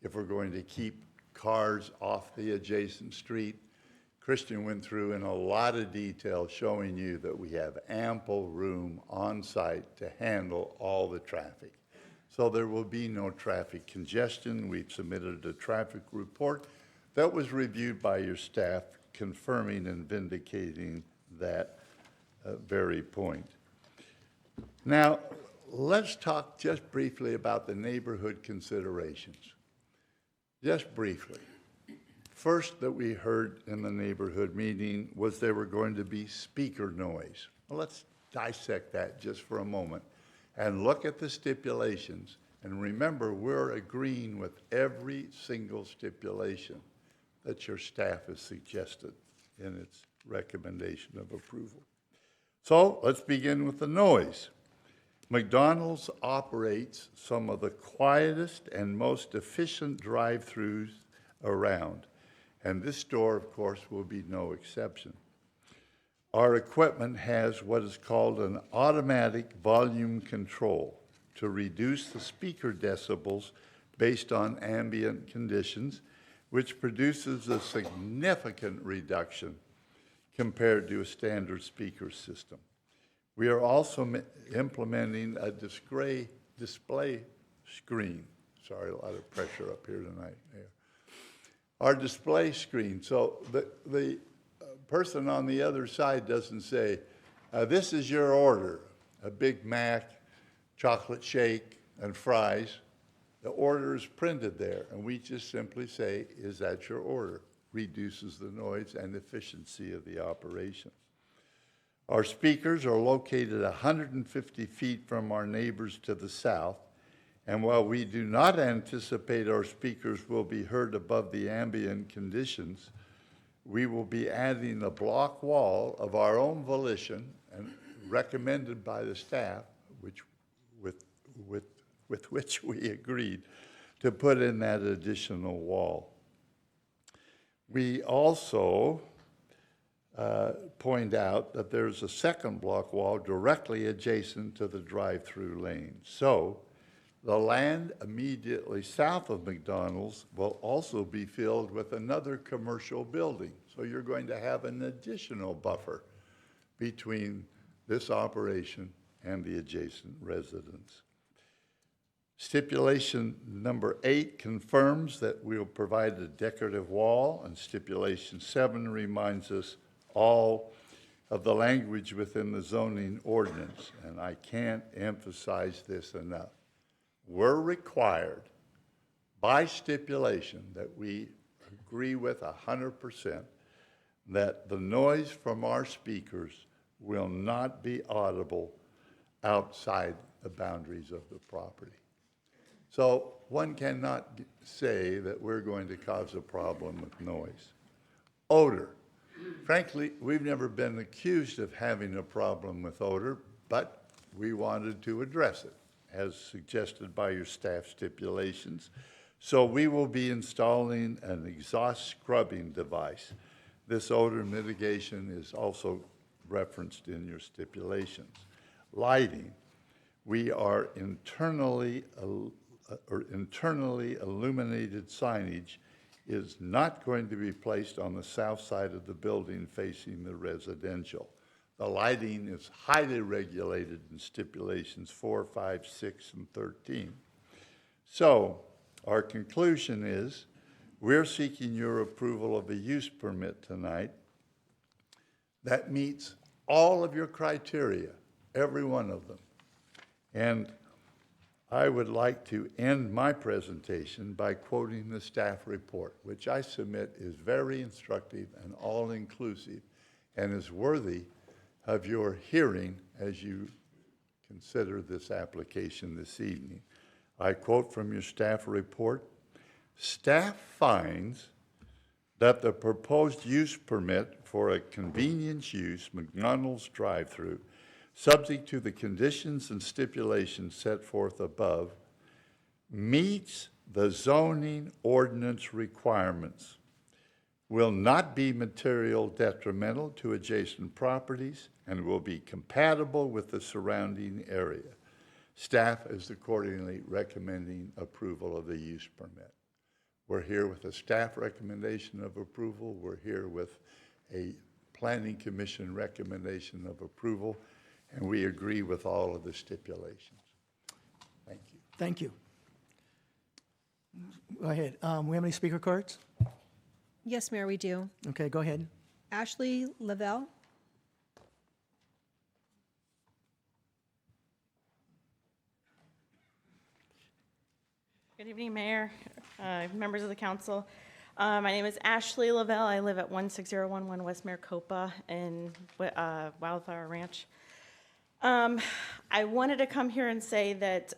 if we're going to keep cars off the adjacent street. Christian went through in a lot of detail showing you that we have ample room on site to handle all the traffic. So there will be no traffic congestion. We've submitted a traffic report that was reviewed by your staff, confirming and vindicating that very point. Now, let's talk just briefly about the neighborhood considerations. Just briefly. First that we heard in the neighborhood meeting was there were going to be speaker noise. Well, let's dissect that just for a moment and look at the stipulations. And remember, we're agreeing with every single stipulation that your staff has suggested in its recommendation of approval. So let's begin with the noise. McDonald's operates some of the quietest and most efficient drive-throughs around. And this store, of course, will be no exception. Our equipment has what is called an automatic volume control to reduce the speaker decibels based on ambient conditions, which produces a significant reduction compared to a standard speaker system. We are also implementing a display screen. Sorry, a lot of pressure up here tonight. Yeah. Our display screen, so the person on the other side doesn't say, this is your order, a Big Mac, chocolate shake, and fries. The order is printed there, and we just simply say, is that your order? Reduces the noise and efficiency of the operation. Our speakers are located 150 feet from our neighbors to the south, and while we do not anticipate our speakers will be heard above the ambient conditions, we will be adding a block wall of our own volition and recommended by the staff, with which we agreed to put in that additional wall. We also point out that there's a second block wall directly adjacent to the drive-through lane. So the land immediately south of McDonald's will also be filled with another commercial building. So you're going to have an additional buffer between this operation and the adjacent residents. Stipulation number 8 confirms that we'll provide a decorative wall, and stipulation 7 reminds us all of the language within the zoning ordinance, and I can't emphasize this enough. We're required by stipulation that we agree with 100% that the noise from our speakers will not be audible outside the boundaries of the property. So one cannot say that we're going to cause a problem with noise. Odor. Frankly, we've never been accused of having a problem with odor, but we wanted to address it, as suggested by your staff stipulations. So we will be installing an exhaust scrubbing device. This odor mitigation is also referenced in your stipulations. Lighting. We are internally illuminated signage is not going to be placed on the south side of the building facing the residential. The lighting is highly regulated in stipulations 4, 5, 6, and 13. So our conclusion is we're seeking your approval of a use permit tonight that meets all of your criteria, every one of them. And I would like to end my presentation by quoting the staff report, which I submit is very instructive and all-inclusive and is worthy of your hearing as you consider this application this evening. I quote from your staff report, "Staff finds that the proposed use permit for a convenience use McDonald's drive-through, subject to the conditions and stipulations set forth above, meets the zoning ordinance requirements, will not be material detrimental to adjacent properties, and will be compatible with the surrounding area. Staff is accordingly recommending approval of the use permit." We're here with a staff recommendation of approval. We're here with a Planning Commission recommendation of approval, and we agree with all of the stipulations. Thank you. Thank you. Go ahead. We have any speaker cards? Yes, Mayor, we do. Okay, go ahead. Ashley Lavelle. Good evening, Mayor, members of the council. My name is Ashley Lavelle. I live at 16011 West Maricopa in Wildflower Ranch. I wanted to come here and say that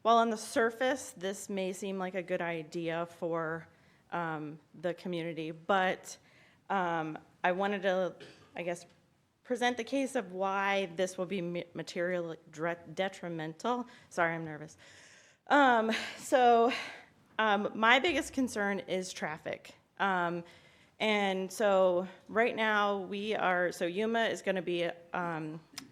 while on the surface, this may seem like a good idea for the community, but I wanted to, I guess, present the case of why this will be materially detrimental. Sorry, I'm nervous. My biggest concern is traffic. And so right now Yuma is going to be,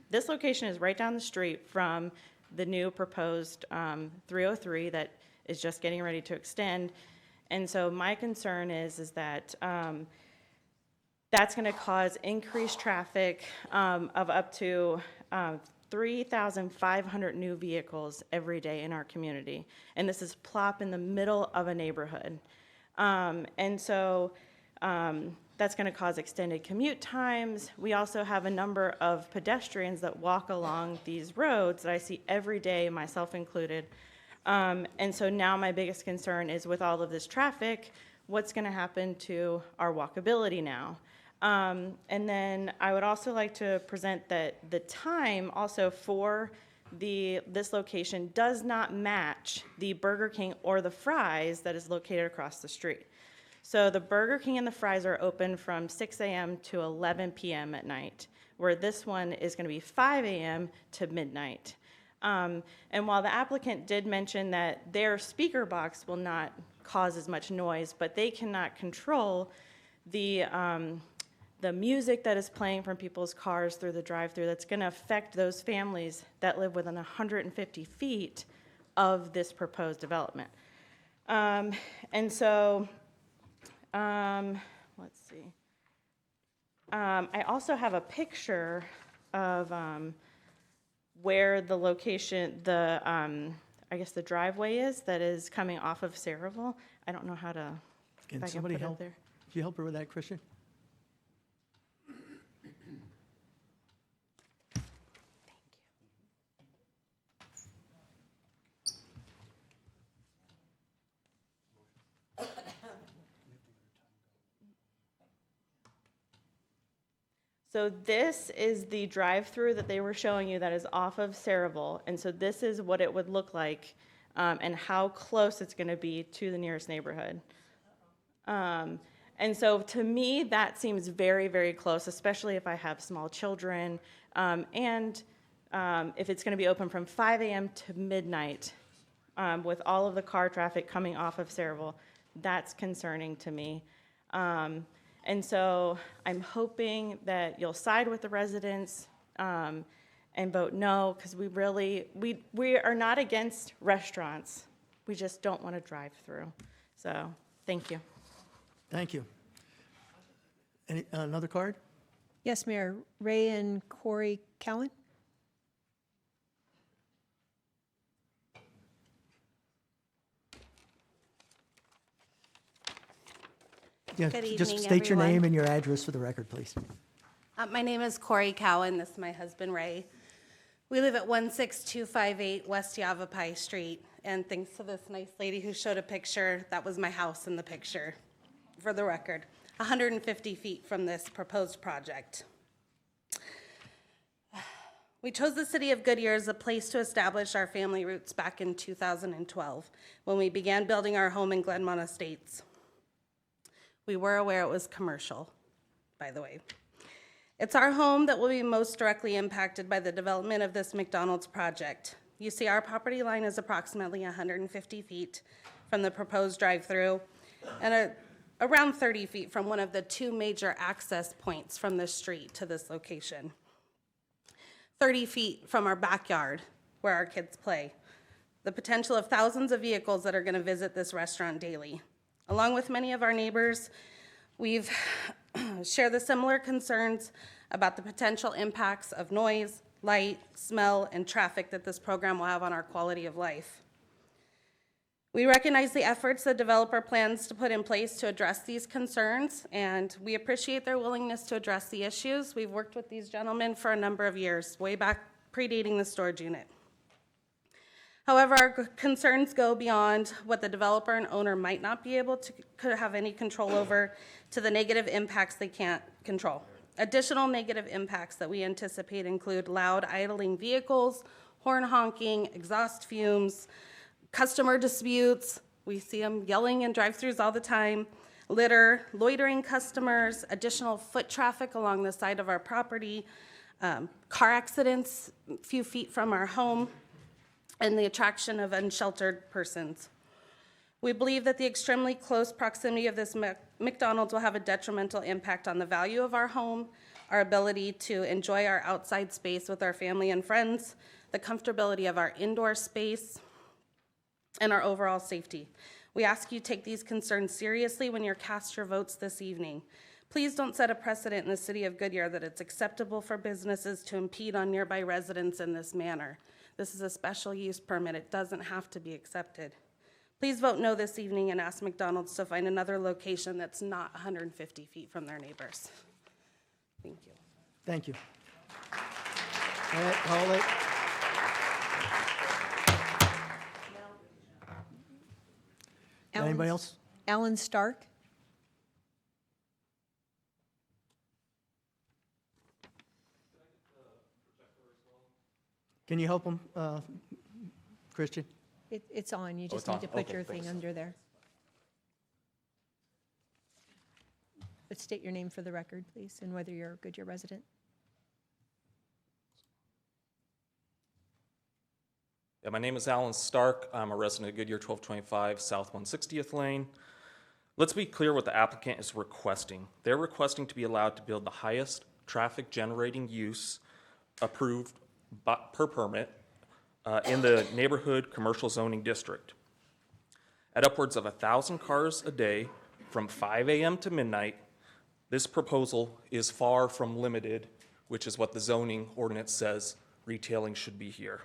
this location is right down the street from the new proposed 303 that is just getting ready to extend. And so my concern is that that's going to cause increased traffic of up to 3,500 new vehicles every day in our community. And this is plop in the middle of a neighborhood. That's going to cause extended commute times. We also have a number of pedestrians that walk along these roads that I see every day, myself included, And so now my biggest concern is with all of this traffic, what's going to happen to our walkability now? And then I would also like to present that the time also for this location does not match the Burger King or the Fry's that is located across the street. So the Burger King and the Fry's are open from 6 a.m. to 11 p.m. at night, where this one is going to be 5 a.m. to midnight. And while the applicant did mention that their speaker box will not cause as much noise, but they cannot control the music that is playing from people's cars through the drive-through, that's going to affect those families that live within 150 feet of this proposed development. And so, let's see. I also have a picture of where the location, I guess the driveway is that is coming off of Saraville. I don't know how to, if I Can can somebody put it help? there. Can you help her with that, Christian? So this is the drive-through that they were showing you that is off of Saraville. And so this is what it would look like and how close it's going to be to the nearest neighborhood. And so to me, that seems very, very close, especially if I have small children. And if it's going to be open from 5 a.m. to midnight with all of the car traffic coming off of Saraville, that's concerning to me. And so I'm hoping that you'll side with the residents and vote no, because we are not against restaurants. We just don't want to drive through. So, thank you. Thank you. Another card? Yes, Mayor. Ray and Corey Cowan? Yeah, Good just evening, state your name everyone. and your address for the record, please. My name is Corey Cowan. This is my husband, Ray. We live at 16258 West Yavapai Street. And thanks to this nice lady who showed a picture, that was my house in the picture, for the record, 150 feet from this proposed project. We chose the city of Goodyear as a place to establish our family roots back in 2012, when we began building our home in Glenmont Estates. We were aware it was commercial, by the way. It's our home that will be most directly impacted by the development of this McDonald's project. You see, our property line is approximately 150 feet from the proposed drive-through and around 30 feet from one of the two major access points from the street to this location. 30 feet from our backyard where our kids play. The potential of thousands of vehicles that are going to visit this restaurant daily. Along with many of our neighbors, we've shared the similar concerns about the potential impacts of noise, light, smell, and traffic that this program will have on our quality of life. We recognize the efforts the developer plans to put in place to address these concerns, and we appreciate their willingness to address the issues. We've worked with these gentlemen for a number of years, way back predating the storage unit. However, our concerns go beyond what the developer and owner might not be able to have any control over to the negative impacts they can't control. Additional negative impacts that we anticipate include loud idling vehicles, horn honking, exhaust fumes, customer disputes. We see them yelling in drive-thrus all the time, litter, loitering customers, additional foot traffic along the side of our property, car accidents a few feet from our home, and the attraction of unsheltered persons. We believe that the extremely close proximity of this McDonald's will have a detrimental impact on the value of our home, our ability to enjoy our outside space with our family and friends, the comfortability of our indoor space, and our overall safety. We ask you to take these concerns seriously when you cast your votes this evening. Please don't set a precedent in the city of Goodyear that it's acceptable for businesses to impede on nearby residents in this manner. This is a special use permit. It doesn't have to be accepted. Please vote no this evening and ask McDonald's to find another location that's not 150 feet from their neighbors. Thank you. Thank you. All right, hold it. Anybody else? Alan Stark. Can you help him, Christian? It's on, you just it's need to on. put Okay, your thing thanks. under there. But state your name for the record, please, and whether you're a Goodyear resident. Yeah, my name is Alan Stark. I'm a resident of Goodyear 1225 South 160th Lane. Let's be clear what the applicant is requesting. They're requesting to be allowed to build the highest traffic generating use approved per permit in the neighborhood commercial zoning district. At upwards of 1,000 cars a day from 5 a.m. to midnight, this proposal is far from limited, which is what the zoning ordinance says retailing should be here.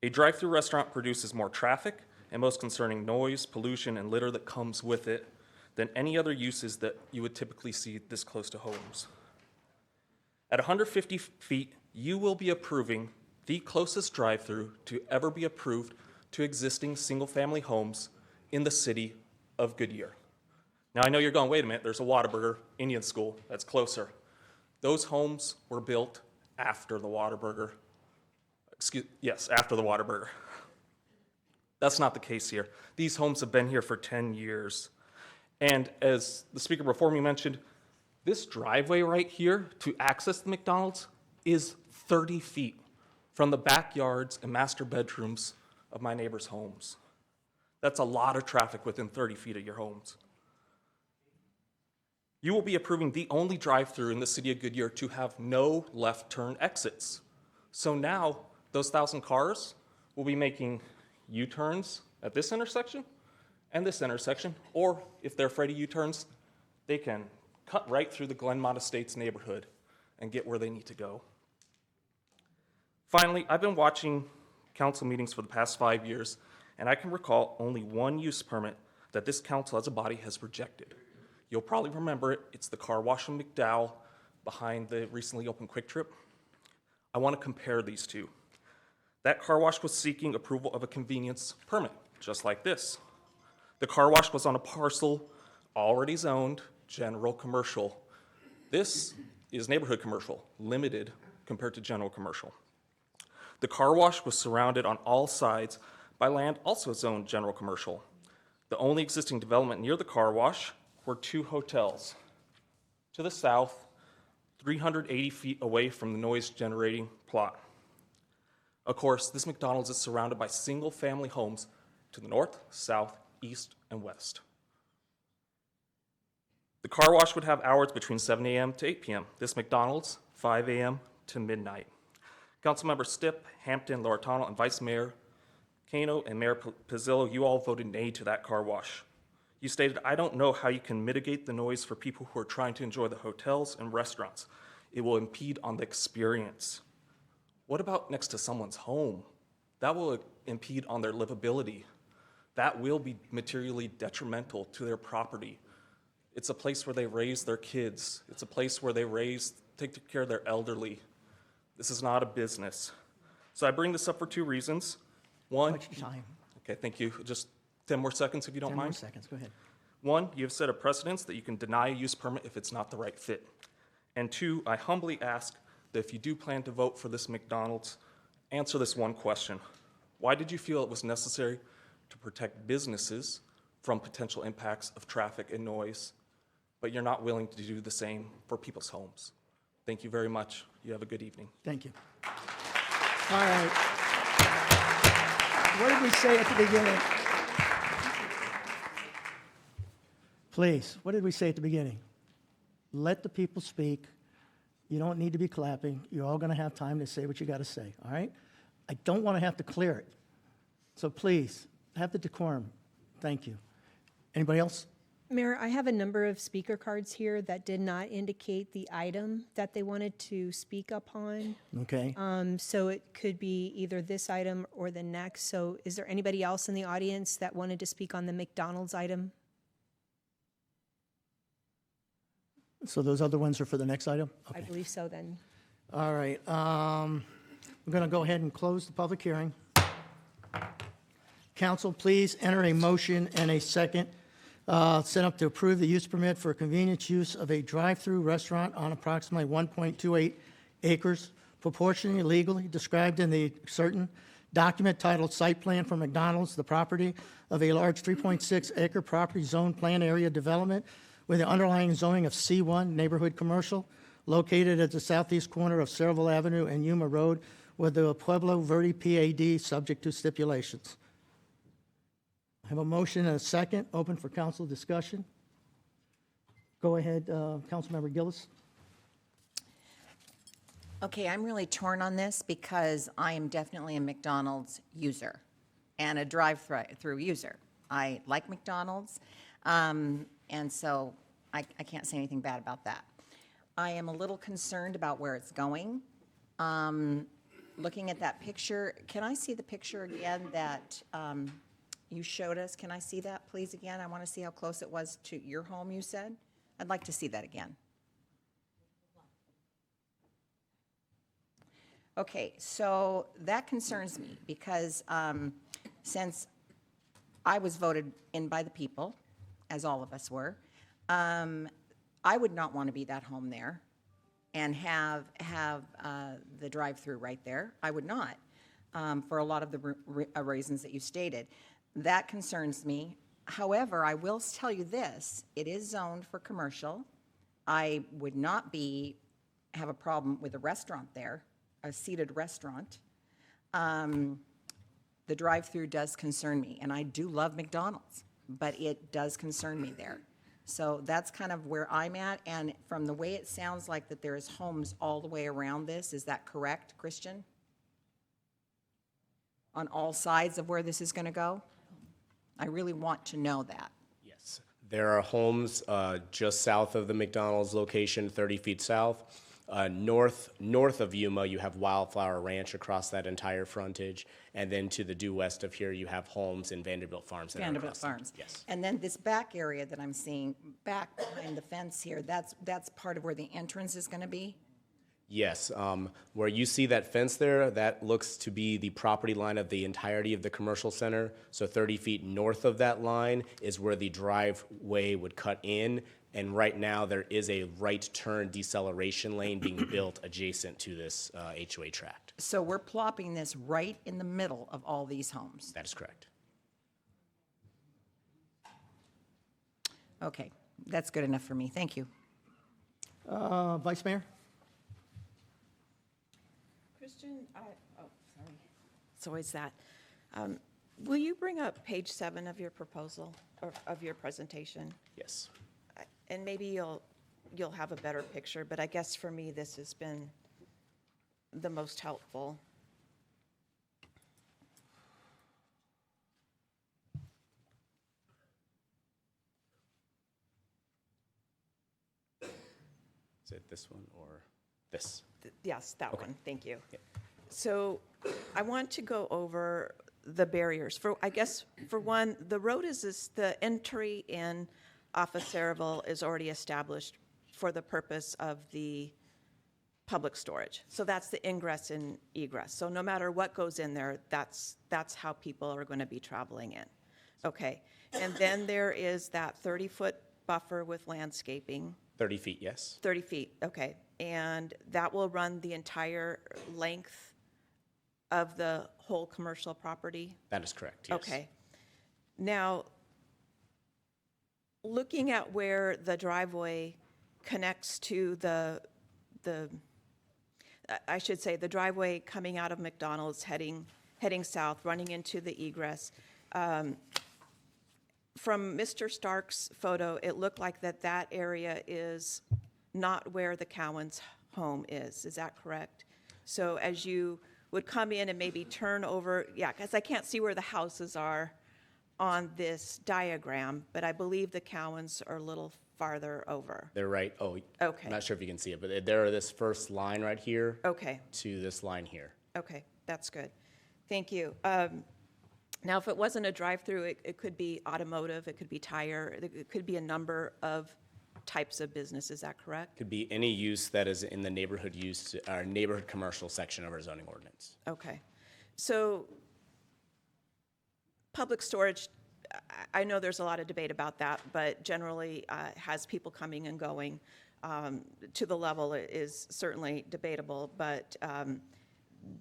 A drive-through restaurant produces more traffic and most concerning noise, pollution, and litter that comes with it than any other uses that you would typically see this close to homes. At 150 feet, you will be approving the closest drive-through to ever be approved to existing single-family homes in the city of Goodyear. Now, I know you're going, wait a minute, there's a Whataburger Indian School that's closer. Those homes were built after the Whataburger. After the Whataburger. That's not the case here. These homes have been here for 10 years. And as the speaker before me mentioned, this driveway right here to access the McDonald's is 30 feet from the backyards and master bedrooms of my neighbors' homes. That's a lot of traffic within 30 feet of your homes. You will be approving the only drive-through in the city of Goodyear to have no left turn exits. So now, those 1,000 cars will be making U-turns at this intersection and this intersection, or if they're afraid of U-turns, they can cut right through the Glenmont Estates neighborhood and get where they need to go. Finally, I've been watching council meetings for the past 5 years, and I can recall only one use permit that this council as a body has rejected. You'll probably remember it. It's the car wash in McDowell behind the recently opened Quick Trip. I want to compare these two. That car wash was seeking approval of a convenience permit, just like this. The car wash was on a parcel already zoned general commercial. This is neighborhood commercial, limited compared to general commercial. The car wash was surrounded on all sides by land also zoned general commercial. The only existing development near the car wash were 2 hotels. To the south, 380 feet away from the noise-generating plot. Of course, this McDonald's is surrounded by single-family homes to the north, south, east, and west. The car wash would have hours between 7 a.m. to 8 p.m. This McDonald's, 5 a.m. to midnight. Councilmember Stipp, Hampton, Loretano, and Vice Mayor Cano and Mayor Pizzillo, you all voted nay to that car wash. You stated, I don't know how you can mitigate the noise for people who are trying to enjoy the hotels and restaurants. It will impede on the experience. What about next to someone's home? That will impede on their livability. That will be materially detrimental to their property. It's a place where they raise their kids. It's a place where they take care of their elderly. This is not a business. So I bring this up for 2 reasons. One, Much time. okay, thank you. Just 10 more seconds if you don't 10 more mind. seconds, go ahead. One, you have set a precedence that you can deny a use permit if it's not the right fit. And 2, I humbly ask that if you do plan to vote for this McDonald's, answer this one question. Why did you feel it was necessary to protect businesses from potential impacts of traffic and noise, but you're not willing to do the same for people's homes? Thank you very much. You have a good evening. Thank you. All right. What did we say at the beginning? Please, what did we say at the beginning? Let the people speak. You don't need to be clapping. You're all going to have time to say what you got to say, all right? I don't want to have to clear it. So please, have the decorum. Thank you. Anybody else? Mayor, I have a number of speaker cards here that did not indicate the item that they wanted to speak upon. Okay. So it could be either this item or the next. So is there anybody else in the audience that wanted to speak on the McDonald's item? So those other ones are for the next item? I Okay. believe so then. All right. We're going to go ahead and close the public hearing. council please enter a motion and a second set up to approve the use permit for convenience use of a drive-through restaurant on approximately 1.28 acres, proportionally legally described in the certain document titled Site Plan for McDonald's, the property of a large 3.6 acre property zone plan area development with the underlying zoning of C1 neighborhood commercial located at the southeast corner of Saraville Avenue and Yuma Road with the Pueblo Verde PAD subject to stipulations. I have a motion and a second, open for council discussion. Go ahead, Councilmember Gillis. Okay, I'm really torn on this because I am definitely a McDonald's user and a drive-through user. I like McDonald's, and so I can't say anything bad about that. I am a little concerned about where it's going. Looking at that picture, can I see the picture again that you showed us? Can I see that, please, again? I want to see how close it was to your home, you said? I'd like to see that again. Okay, so that concerns me because since I was voted in by the people, as all of us were, I would not want to be that home there and have the drive-through right there. I would not, for a lot of the reasons that you stated. That concerns me. However, I will tell you this, it is zoned for commercial. I would not have a problem with a restaurant there, a seated restaurant. The drive-through does concern me, and I do love McDonald's, but it does concern me there. So that's kind of where I'm at, and from the way it sounds like that there is homes all the way around this, is that correct, Christian? On all sides of where this is going to go? I really want to know that. Yes. There are homes just south of the McDonald's location, 30 feet south. North of Yuma, you have Wildflower Ranch across that entire frontage. And then to the due west of here, you have homes in Vanderbilt Farms. Vanderbilt Farms. Yes. And then this back area that I'm seeing, back behind the fence here, that's part of where the entrance is going to be? Yes. Where you see that fence there, that looks to be the property line of the entirety of the commercial center. So 30 feet north of that line is where the driveway would cut in. And right now, there is a right turn deceleration lane being built adjacent to this HOA tract. So we're plopping this right in the middle of all these homes? That is correct. Okay, that's good enough for me. Thank you. Vice Mayor? Christian, sorry. It's always that. Will you bring up page 7 of your proposal, or of your presentation? Yes. And maybe you'll have a better picture, but I guess for me, this has been the most helpful. Is it this one or this? Yes, that Okay. one, thank you. Yeah. So I want to go over the barriers. I guess, for one, the road the entry in off of Saraville is already established for the purpose of the public storage. So that's the ingress and egress. So no matter what goes in there, that's how people are going to be traveling in. Okay. And then there is that 30-foot buffer with landscaping. 30 feet, yes. 30 feet, okay. And that will run the entire length of the whole commercial property? That is correct, yes. Okay. Now, looking at where the driveway connects to I should say, the driveway coming out of McDonald's heading south, running into the egress. From Mr. Stark's photo, it looked like that area is not where the Cowan's home is. Is that correct? So as you would come in and maybe turn over, yeah, because I can't see where the houses are on this diagram, but I believe the Cowans are a little farther over. They're right. Oh, Okay. I'm not sure if you can see it, but there are this first line right here Okay, to this line here. okay, that's good. Thank you. Now, if it wasn't a drive-through, it could be automotive, it could be tire, it could be a number of types of business, is that correct? Could be any use that is in the neighborhood use, or neighborhood commercial section of our zoning ordinance. Okay. So public storage, I know there's a lot of debate about that, but generally has people coming and going. To the level is certainly debatable, but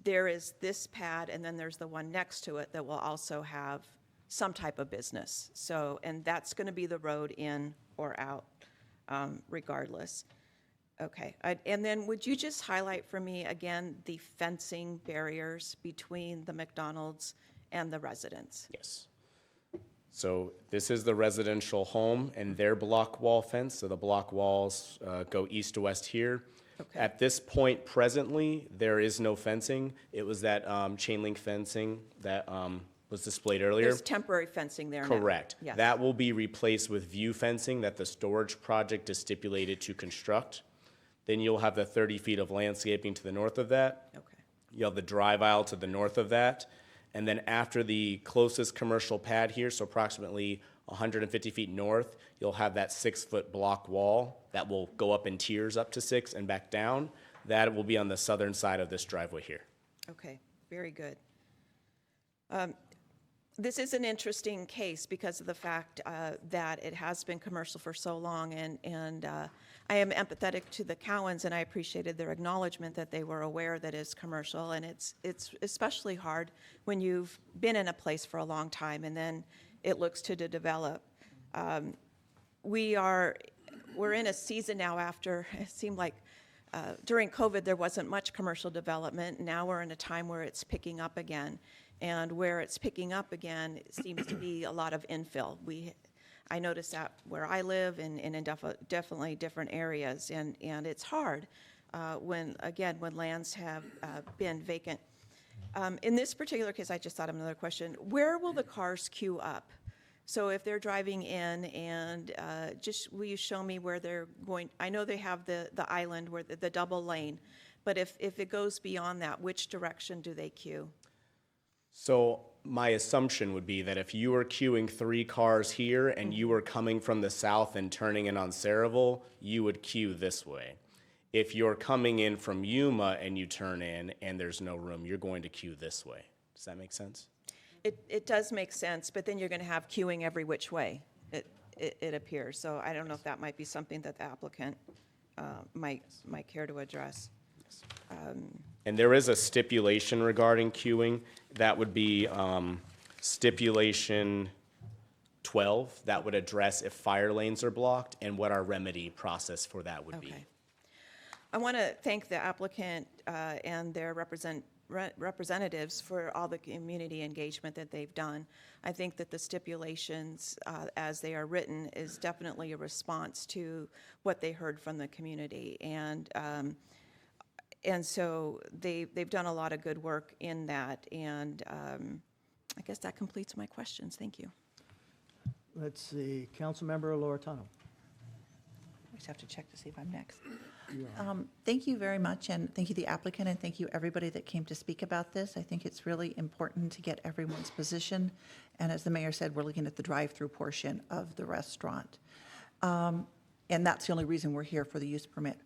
there is this pad, and then there's the one next to it that will also have some type of business. So, and that's going to be the road in or out, regardless. Okay, and then would you just highlight for me again the fencing barriers between the McDonald's and the residents? Yes. So this is the residential home and their block wall fence. So the block walls go east to west here. Okay. At this point presently, there is no fencing. It was that chain link fencing that was displayed earlier. There's temporary fencing there now. Correct. Yes. That will be replaced with view fencing that the storage project is stipulated to construct. Then you'll have the 30 feet of landscaping to the north of that. Okay. You'll have the drive aisle to the north of that. And then after the closest commercial pad here, so approximately 150 feet north, you'll have that 6-foot block wall that will go up in tiers up to 6 and back down. That will be on the southern side of this driveway here. Okay, very good. This is an interesting case because of the fact that it has been commercial for so long, and I am empathetic to the Cowans, and I appreciated their acknowledgement that they were aware that it's commercial, and it's especially hard when you've been in a place for a long time and then it looks to develop. We're in a season now after, it seemed like during COVID there wasn't much commercial development. Now we're in a time where it's picking up again. And where it's picking up again, it seems to be a lot of infill. I noticed that where I live and in definitely different areas. And it's hard when lands have been vacant. In this particular case, I just thought of another question. Where will the cars queue up? So if they're driving in and will you show me where they're going? I know they have the island where the double lane, but if it goes beyond that, which direction do they queue? So my assumption would be that if you were queuing 3 cars here and you were coming from the south and turning in on Saraville, you would queue this way. If you're coming in from Yuma and you turn in and there's no room, you're going to queue this way. Does that make sense? It does make sense, but then you're going to have queuing every which way, it appears. So I don't know if that might be something that the applicant might care to address. And there is a stipulation regarding queuing. That would be stipulation 12. That would address if fire lanes are blocked and what our remedy process for that would be. Okay. I want to thank the applicant and their representatives for all the community engagement that they've done. I think that the stipulations, as they are written, is definitely a response to what they heard from the community. And so they've done a lot of good work in that, and I guess that completes my questions. Thank you. Let's see, Councilmember Loretano. I just have to check to see if I'm next. Thank you very much, and thank you, the applicant, and thank you, everybody that came to speak about this. I think it's really important to get everyone's position, and as the mayor said, we're looking at the drive-through portion of the restaurant. And that's the only reason we're here, for the use permit.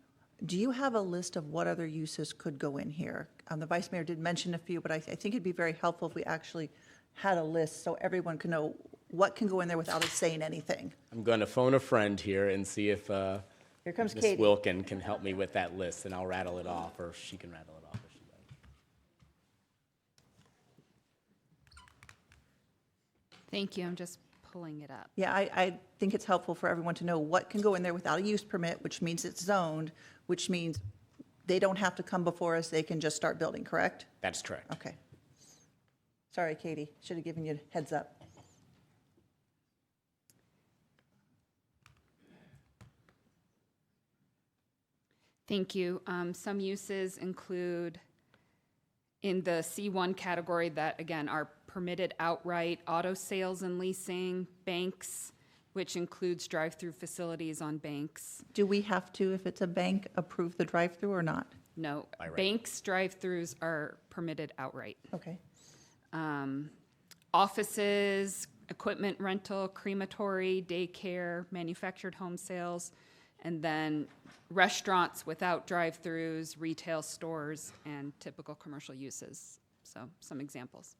Do you have a list of what other uses could go in here? The vice mayor did mention a few, but I think it'd be very helpful if we actually had a list so everyone can know what can go in there without us saying anything. I'm going to phone a friend here and see if Here comes Ms. Katie. Wilkin can help me with that list, and I'll rattle it off, or she can rattle it off if she'd like. Thank you. I'm just pulling it up. Yeah, I think it's helpful for everyone to know what can go in there without a use permit, which means it's zoned, which means they don't have to come before us, they can just start building, correct? That's correct. Okay. Sorry, Katie, should have given you a heads up. Thank you. Some uses include in the C1 category that, again, are permitted outright: auto sales and leasing, banks, which includes drive-through facilities on banks. Do we have to, if it's a bank, approve the drive-through or not? No, By right. banks' drive-throughs are permitted outright. Okay. Offices, equipment rental, crematory, daycare, manufactured home sales, and then restaurants without drive-throughs, retail stores, and typical commercial uses. So some examples.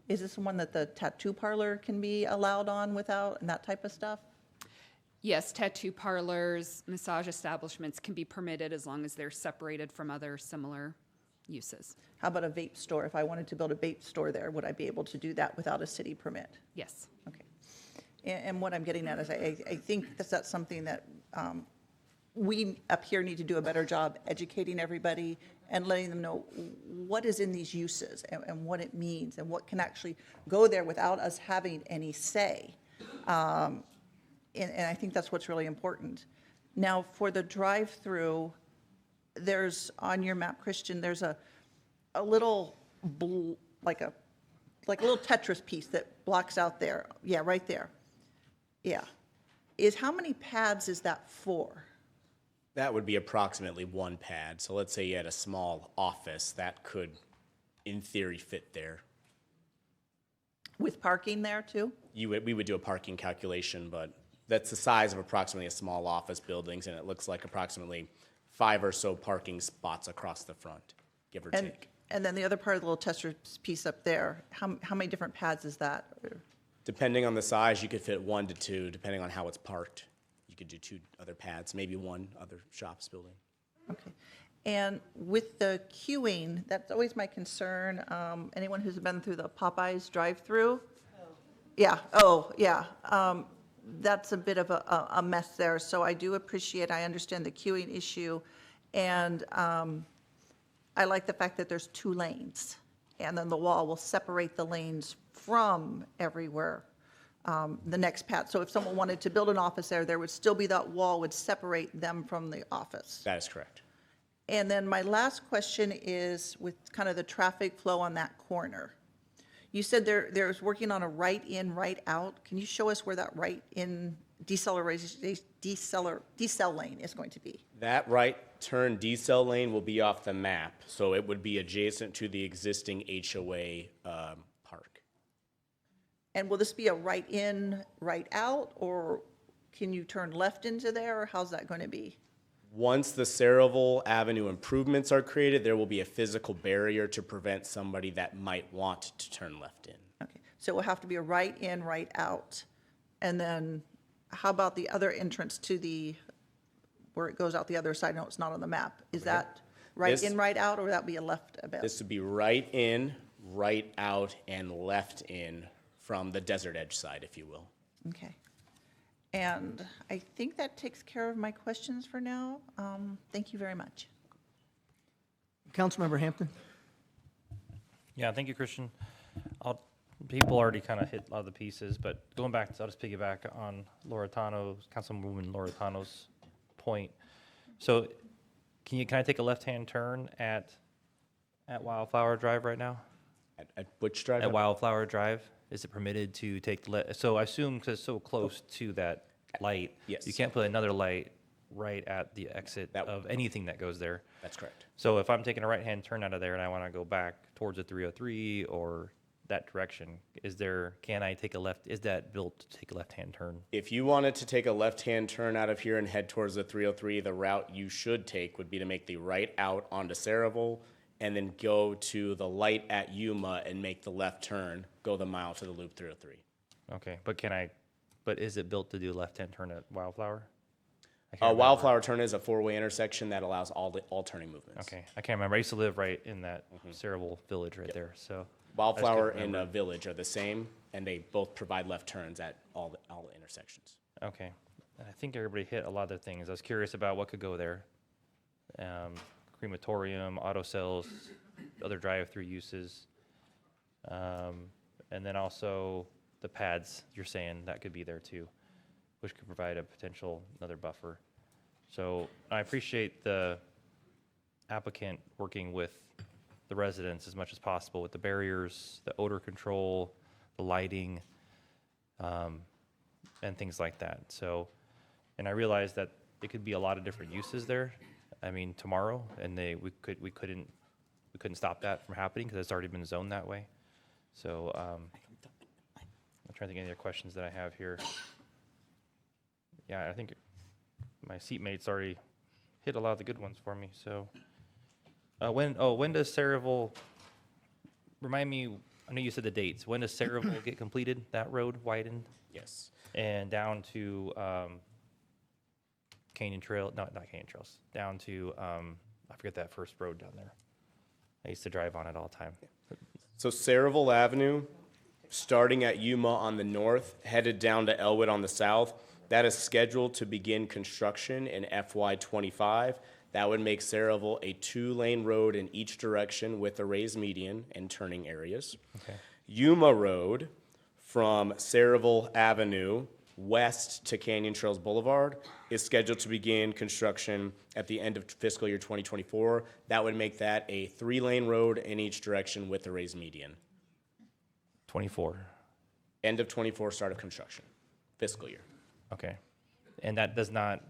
Is this one that the tattoo parlor can be allowed on without, and that type of stuff? Yes, tattoo parlors, massage establishments can be permitted as long as they're separated from other similar uses. How about a vape store? If I wanted to build a vape store there, would I be able to do that without a city permit? Yes. Okay. And what I'm getting at is I think that's something that we up here need to do a better job educating everybody and letting them know what is in these uses and what it means and what can actually go there without us having any say. And I think that's what's really important. Now, for the drive-through, there's, on your map, Christian, there's a little, like a little Tetris piece that blocks out there. Yeah, right there. Yeah. How many pads is that for? That would be approximately one pad. So let's say you had a small office that could, in theory, fit there. With parking there, too? We would do a parking calculation, but that's the size of approximately a small office buildings, and it looks like approximately 5 or so parking spots across the front, give or take. And then the other part of the little Tetris piece up there, how many different pads is that? Depending on the size, you could fit 1 to 2, depending on how it's parked. You could do 2 other pads, maybe 1 other shops building. Okay. And with the queuing, that's always my concern. Anyone who's been through the Popeyes drive-through? Yeah, that's a bit of a mess there. So I do appreciate, I understand the queuing issue. And I like the fact that there's 2 lanes. And then the wall will separate the lanes from everywhere, the next pad. So if someone wanted to build an office there would still be that wall would separate them from the office. That is correct. And then my last question is with kind of the traffic flow on that corner. You said there's working on a right in, right out. Can you show us where that right in decel lane is going to be? That right turn decel lane will be off the map, so it would be adjacent to the existing HOA park. And will this be a right in, right out, or can you turn left into there, or how's that going to be? Once the Saraville Avenue improvements are created, there will be a physical barrier to prevent somebody that might want to turn left in. Okay, so it will have to be a right in, right out. And then how about the other entrance to where it goes out the other side? No, it's not on the map. Is that right in, right out, or would that be a left a bit? This would be right in, right out, and left in from the Desert Edge side, if you will. Okay. And I think that takes care of my questions for now. Thank you very much. Councilmember Hampton? Yeah, thank you, Christian. People already kind of hit a lot of the pieces, but going back, I'll just piggyback on Councilwoman Loretano's point. So can I take a left-hand turn at Wildflower Drive right now? At which drive? At Wildflower Drive? Is it permitted to take, so I assume because it's so close to that light, Yes. you can't put another light right at the exit of anything that goes there. That's correct. So if I'm taking a right-hand turn out of there and I want to go back towards the 303 or that direction, can I take a left, is that built to take a left-hand turn? If you wanted to take a left-hand turn out of here and head towards the 303, the route you should take would be to make the right out onto Saraville and then go to the light at Yuma and make the left turn, go the mile to the loop 303. Okay, but is it built to do a left-hand turn at Wildflower? Wildflower turn is a 4-way intersection that allows all turning movements. Okay, I can't remember. I used to live right in that Saraville Village right there, so. Wildflower and Village are the same, and they both provide left turns at all the intersections. Okay, I think everybody hit a lot of the things. I was curious about what could go there. Crematorium, auto sales, other drive-through uses. And then also the pads, you're saying that could be there too, which could provide a potential another buffer. So I appreciate the applicant working with the residents as much as possible with the barriers, the odor control, the lighting, and things like that. So, and I realize that it could be a lot of different uses there. I mean, tomorrow, and we couldn't stop that from happening because it's already been zoned that way. So I'm trying to think of any other questions that I have here. Yeah, I think my seatmates already hit a lot of the good ones for me. So when does Saraville, remind me I know you said the dates. When does Saraville get completed, that road widened? Yes. And down to Canyon Trail, not Canyon Trails, down to, I forget that first road down there. I used to drive on it all the time. So Saraville Avenue, starting at Yuma on the north, headed down to Elwood on the south, that is scheduled to begin construction in FY '25. That would make Saraville a 2-lane road in each direction with a raised median and turning areas. Okay. Yuma Road from Saraville Avenue west to Canyon Trails Boulevard is scheduled to begin construction at the end of fiscal year 2024. That would make that a 3-lane road in each direction with a raised median. 24. End of '24, start of construction, fiscal year. Okay. And that does not,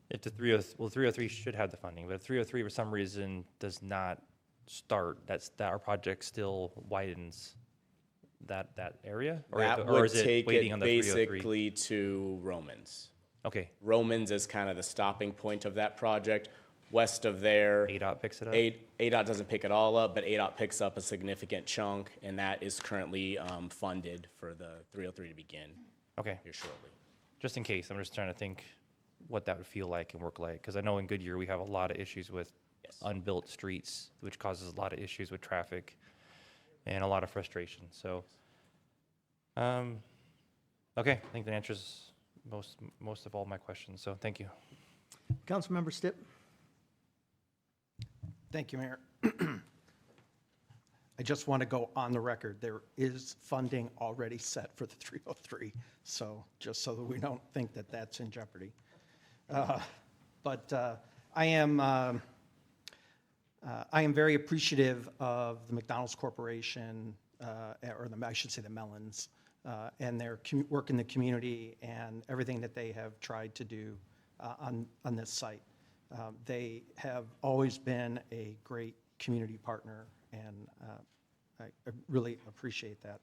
if the 303 should have the funding, but if 303 for some reason does not start, that our project still widens that area? That or would is it take waiting it on the 303? basically to Romans. Okay. Romans is kind of the stopping point of that project. West of there. ADOT picks it up? ADOT doesn't pick it all up, but ADOT picks up a significant chunk, and that is currently funded for the 303 to begin Okay. here shortly. Just in case, I'm just trying to think what that would feel like and work like, because I know in Goodyear, we have a lot of issues with unbuilt streets, which causes a lot of issues with traffic and a lot of frustration, so. Okay, I think that answers most of all my questions, so thank you. Councilmember Stipp? Thank you, Mayor. I just want to go on the record, there is funding already set for the 303, so just so that we don't think that that's in jeopardy. But I am very appreciative of the McDonald's Corporation, I should say the Mellons, and their work in the community and everything that they have tried to do on this site. They have always been a great community partner, and I really appreciate that.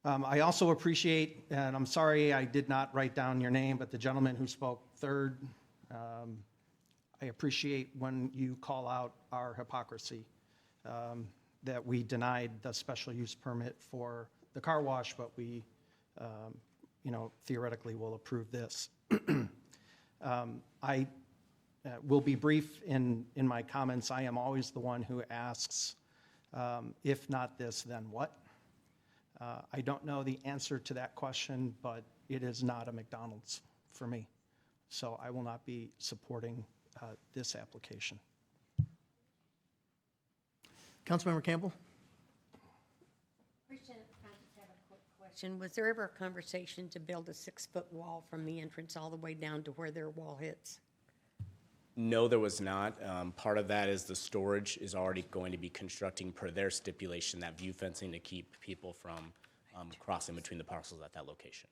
I also appreciate, and I'm sorry I did not write down your name, but the gentleman who spoke third, I appreciate when you call out our hypocrisy, that we denied the special use permit for the car wash, but we, theoretically will approve this. I will be brief in my comments. I am always the one who asks, if not this, then what? I don't know the answer to that question, but it is not a McDonald's for me. So I will not be supporting this application. Councilmember Campbell? Christian, I just have a quick question. Was there ever a conversation to build a 6-foot wall from the entrance all the way down to where their wall hits? No, there was not. Part of that is the storage is already going to be constructing per their stipulation, that view fencing to keep people from crossing between the parcels at that location.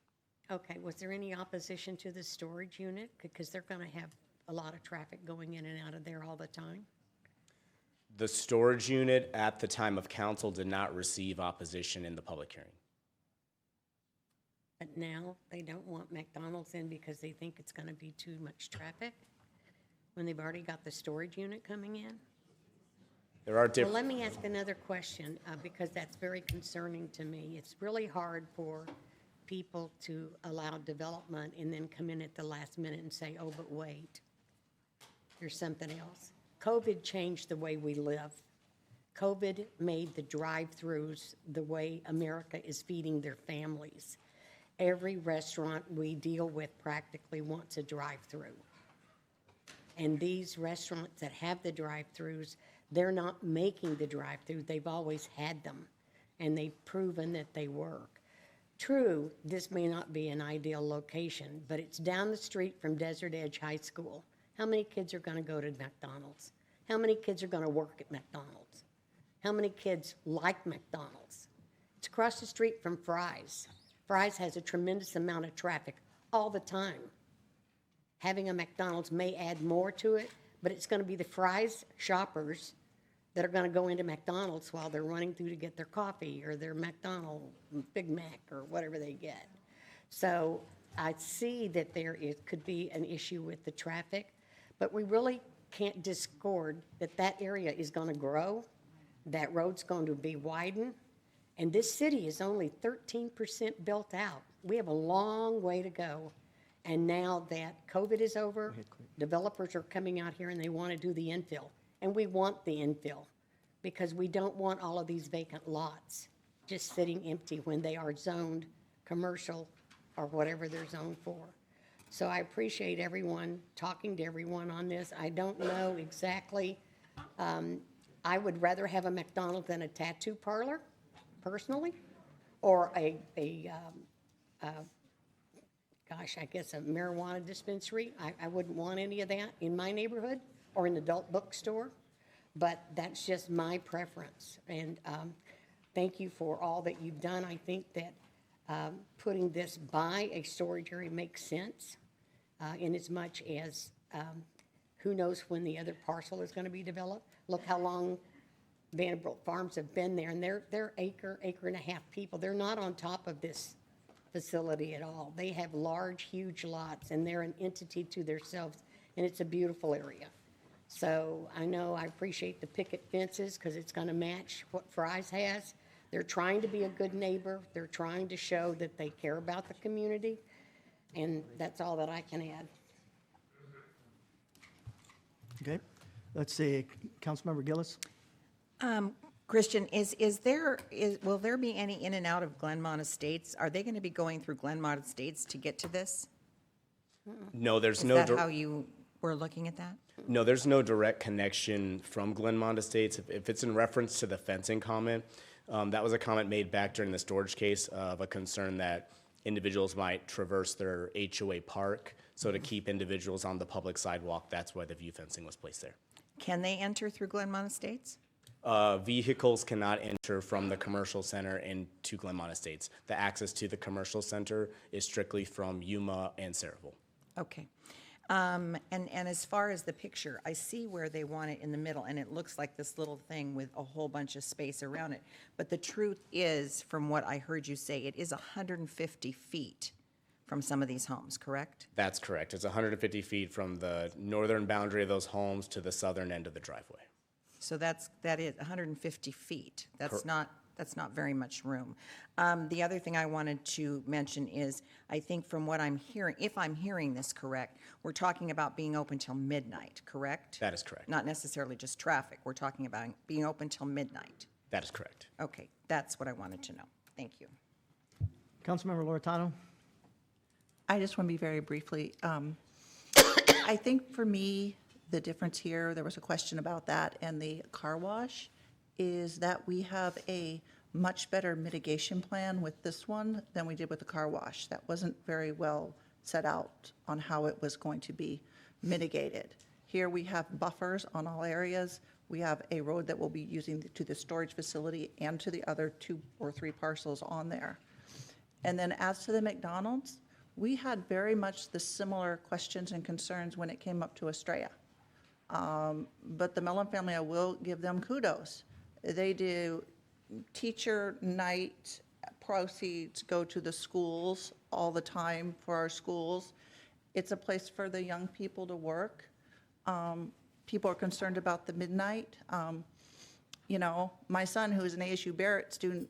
Okay, was there any opposition to the storage unit? Because they're going to have a lot of traffic going in and out of there all the time. The storage unit at the time of council did not receive opposition in the public hearing. But now they don't want McDonald's in because they think it's going to be too much traffic when they've already got the storage unit coming in? There are Well, different. let me ask another question, because that's very concerning to me. It's really hard for people to allow development and then come in at the last minute and say, oh, but wait, there's something else. COVID changed the way we live. COVID made the drive-throughs the way America is feeding their families. Every restaurant we deal with practically wants a drive-through. And these restaurants that have the drive-throughs, they're not making the drive-through. They've always had them, and they've proven that they work. True, this may not be an ideal location, but it's down the street from Desert Edge High School. How many kids are going to go to McDonald's? How many kids are going to work at McDonald's? How many kids like McDonald's? It's across the street from Fry's. Fry's has a tremendous amount of traffic all the time. Having a McDonald's may add more to it, but it's going to be the Fry's shoppers that are going to go into McDonald's while they're running through to get their coffee or their McDonald's Big Mac or whatever they get. So I see that could be an issue with the traffic, but we really can't discord that area is going to grow, that road's going to be widened, And this city is only 13% built out. We have a long way to go. And now that COVID is over, developers are coming out here and they want to do the infill. And we want the infill because we don't want all of these vacant lots just sitting empty when they are zoned commercial or whatever they're zoned for. So I appreciate everyone, talking to everyone on this. I don't know exactly. I would rather have a McDonald's than a tattoo parlor, personally, or gosh, I guess a marijuana dispensary. I wouldn't want any of that in my neighborhood or an adult bookstore, but that's just my preference. And thank you for all that you've done. I think that putting this by a storage area makes sense in as much as who knows when the other parcel is going to be developed. Look how long Vanderbilt Farms have been there, and they're acre and a half people. They're not on top of this facility at all. They have large, huge lots, and they're an entity to themselves, and it's a beautiful area. So I know I appreciate the picket fences because it's going to match what Fry's has. They're trying to be a good neighbor. They're trying to show that they care about the community, and that's all that I can add. Okay, let's see, Councilmember Gillis? Christian, will there be any in and out of Glenmont Estates? Are they going to be going through Glenmont Estates to get to this? No, there's Is no. that how you were looking at that? No, there's no direct connection from Glenmont Estates. If it's in reference to the fencing comment, that was a comment made back during the storage case of a concern that individuals might traverse their HOA park. So to keep individuals on the public sidewalk, that's why the view fencing was placed there. Can they enter through Glenmont Estates? Vehicles cannot enter from the commercial center into Glenmont Estates. The access to the commercial center is strictly from Yuma and Saraville. Okay. And as far as the picture, I see where they want it in the middle, and it looks like this little thing with a whole bunch of space around it. But the truth is, from what I heard you say, it is 150 feet from some of these homes, correct? That's correct. It's 150 feet from the northern boundary of those homes to the southern end of the driveway. So that is 150 feet. That's not very much room. The other thing I wanted to mention is, I think from what I'm hearing, if I'm hearing this correct, we're talking about being open till midnight, correct? That is correct. Not necessarily just traffic. We're talking about being open till midnight. That is correct. Okay, that's what I wanted to know. Thank you. Councilmember Loretano? I just want to be very briefly. I think for me, the difference here, there was a question about that, and the car wash, is that we have a much better mitigation plan with this one than we did with the car wash. That wasn't very well set out on how it was going to be mitigated. Here we have buffers on all areas. We have a road that we'll be using to the storage facility and to the other 2 or 3 parcels on there. And then as to the McDonald's, we had very much the similar questions and concerns when it came up to Estrella. But the Mellon family, I will give them kudos. They do teacher night proceeds go to the schools all the time for our schools. It's a place for the young people to work. People are concerned about the midnight. You know, my son, who is an ASU Barrett student,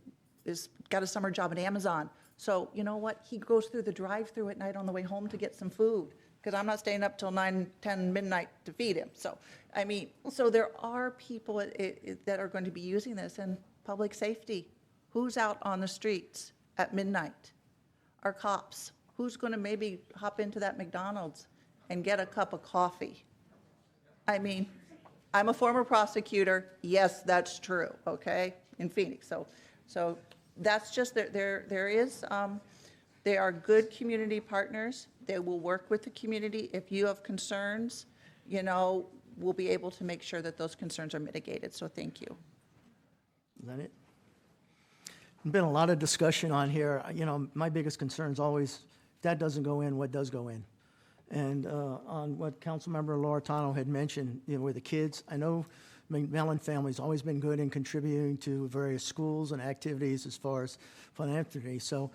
got a summer job at Amazon. So you know what? He goes through the drive-through at night on the way home to get some food, because I'm not staying up till 9, 10 midnight to feed him. So, I mean, so there are people that are going to be using this, and public safety. Who's out on the streets at midnight? Our cops. Who's going to maybe hop into that McDonald's and get a cup of coffee? I mean, I'm a former prosecutor. Yes, that's true, okay, in Phoenix. So that's just, they are good community partners. They will work with the community. If you have concerns, you know, we'll be able to make sure that those concerns are mitigated. So thank you. Is that it? There's been a lot of discussion on here. You know, my biggest concern is always, if that doesn't go in, what does go in? And on what Councilmember Loretano had mentioned, you know, with the kids, I know Mellon family's always been good in contributing to various schools and activities as far as philanthropy. So,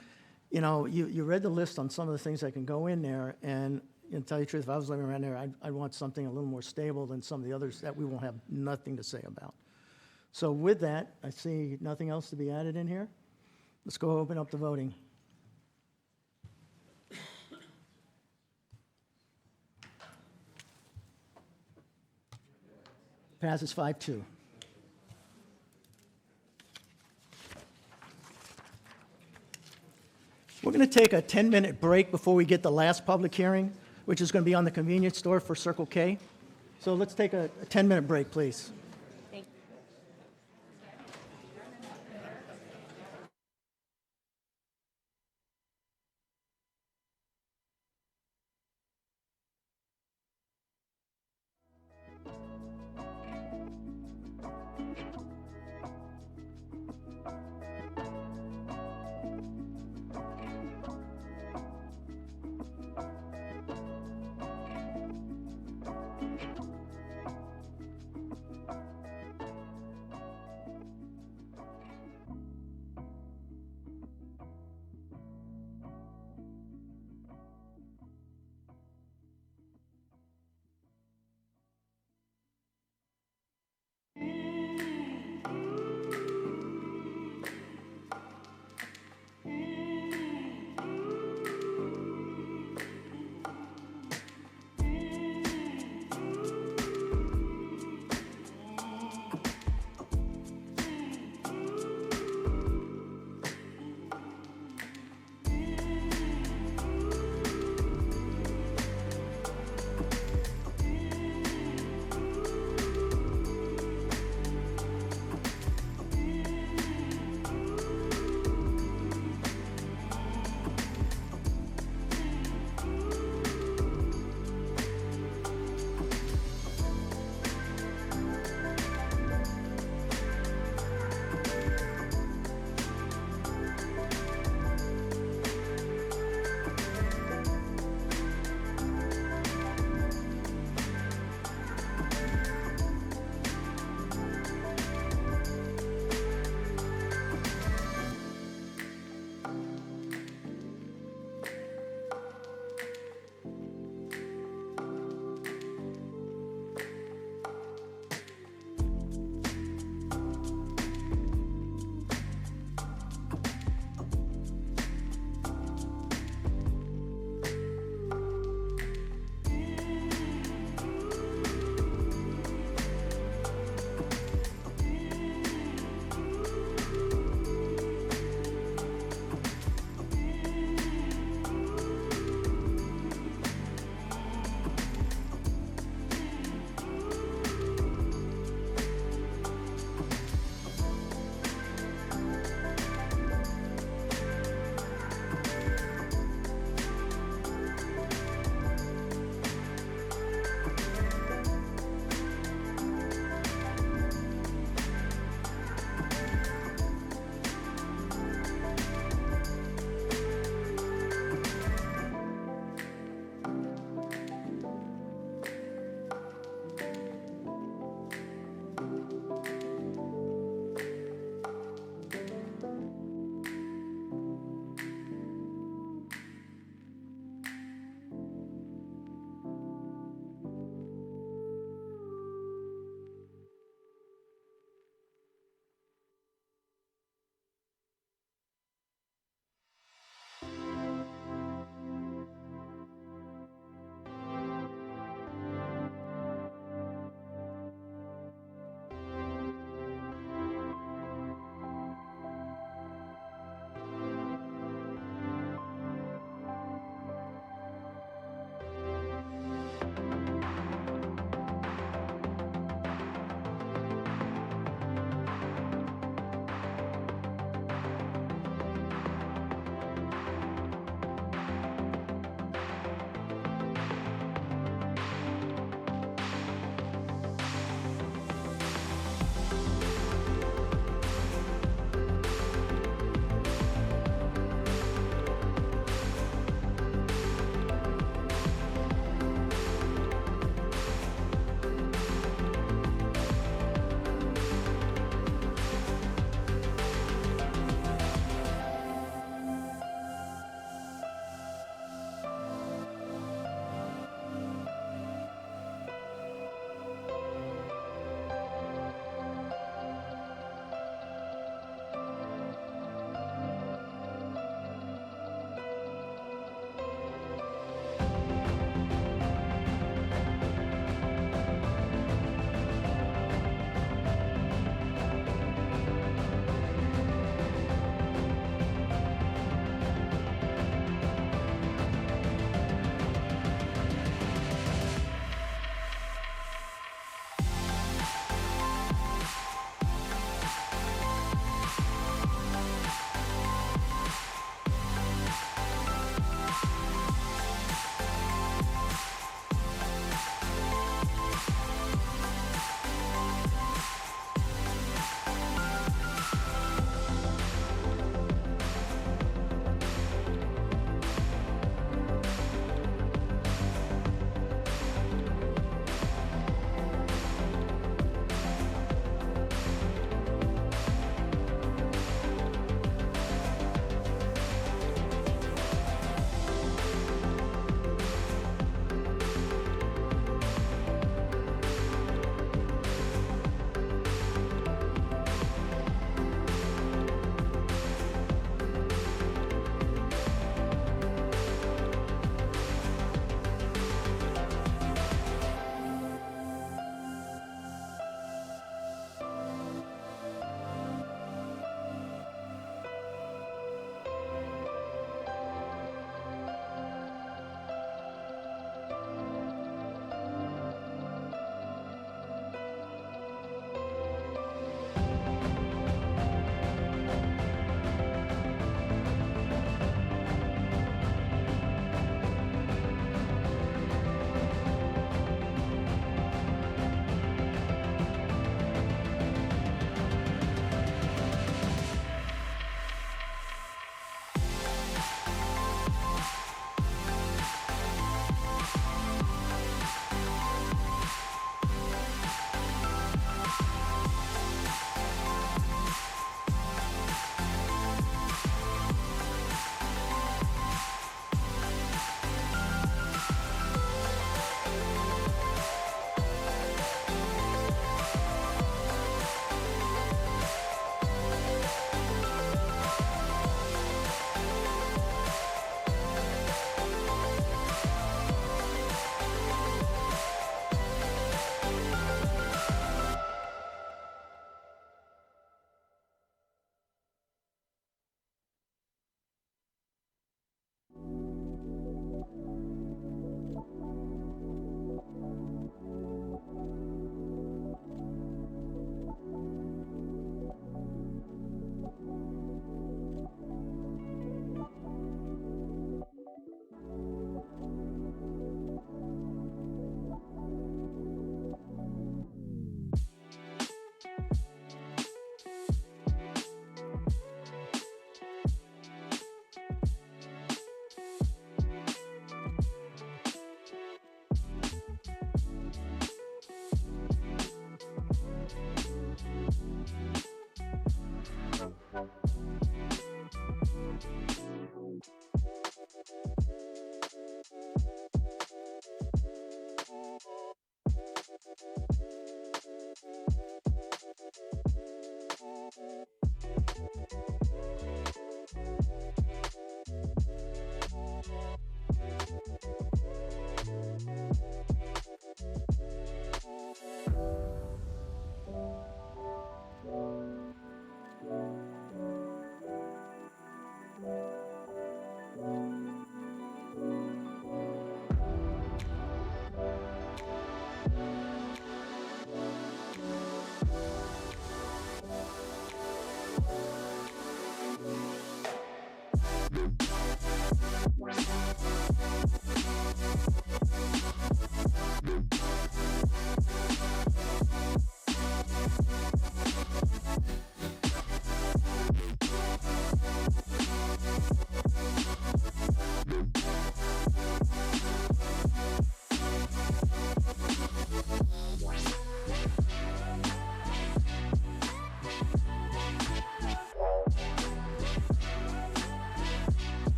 you know, you read the list on some of the things that can go in there, and to tell you the truth, if I was living around there, I'd want something a little more stable than some of the others that we won't have nothing to say about. So with that, I see nothing else to be added in here. Let's go open up the voting. Passes 5-2. We're going to take a 10-minute break before we get the last public hearing, which is going to be on the convenience store for Circle K. So let's take a 10-minute break, please.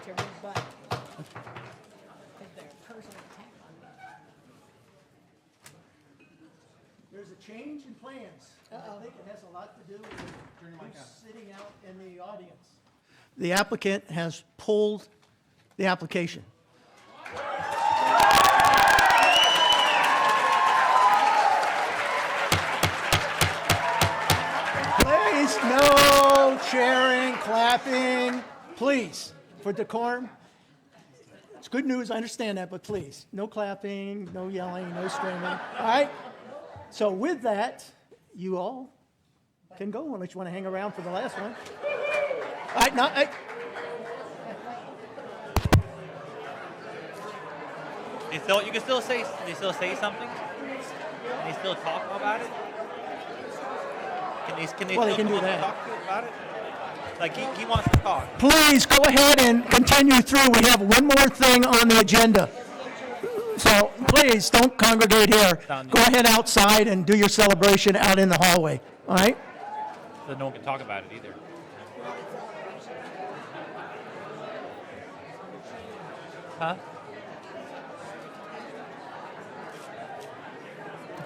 your big butt. Their personal attack on me. There's a change in plans. I think it has a lot to do with who's sitting out in the audience. The applicant has pulled the application. Please, no cheering, clapping, please, for decorum. It's good news, I understand that, but please, no clapping, no yelling, no screaming, all right? So with that, you all can go unless you want to hang around for the last one. All right, now, You can still say, they still say something? Can they still talk about it? Can they Well, they still can come do up and that. talk to you about it? Like, he wants to talk. please go ahead and continue through. We have one more thing on the agenda. So please don't congregate here. Go ahead outside and do your celebration out in the hallway, all right? So no one can talk about it either. Huh?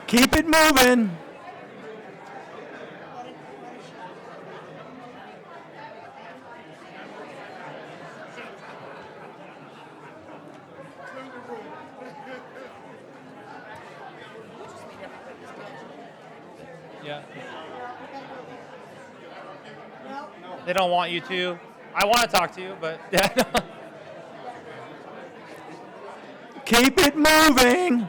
Keep it moving. Yeah. They don't want you to. I want to talk to you, but Keep it moving.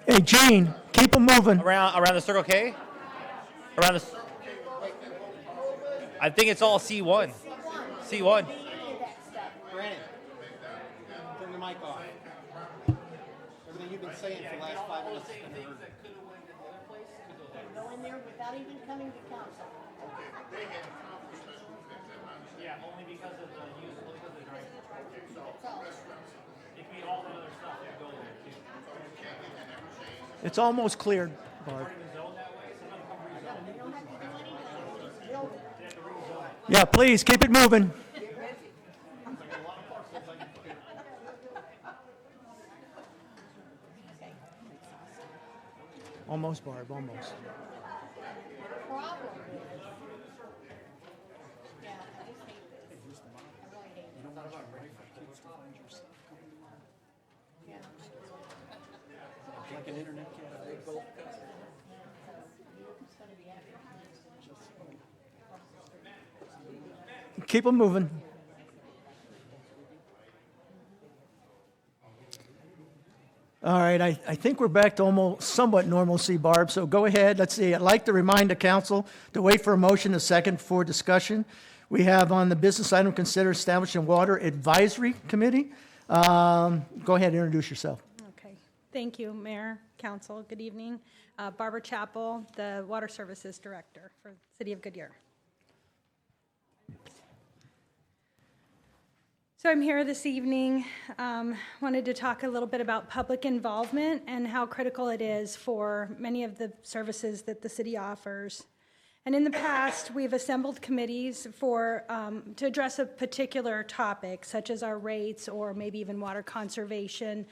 Hey, Gene, keep them moving. around the Circle K, around the. I think it's all C1. C1. Brandon, turn your mic off. Everything you've been saying for the last 5 minutes has been heard. Go in there without even coming to council. Yeah, only because of the use, only because of the drive. If we all the other stuff, yeah, go there too. It's almost cleared, Barb. Yeah, please, keep it moving. Almost, Barb, almost. Like an internet cafe. Keep them moving. All right, I think we're back to almost somewhat normalcy, Barb, so go ahead. Let's see, I'd like to remind the council to wait for a motion a second for discussion. We have on the business item, consider establishing water advisory committee. Go ahead and introduce yourself. Okay, thank you, Mayor, Council, good evening. Barbara Chappell, the Water Services Director for the City of Goodyear. So I'm here this evening, wanted to talk a little bit about public involvement and how critical it is for many of the services that the city offers. And in the past, we've assembled committees for, to address a particular topic, such as our rates or maybe even water conservation,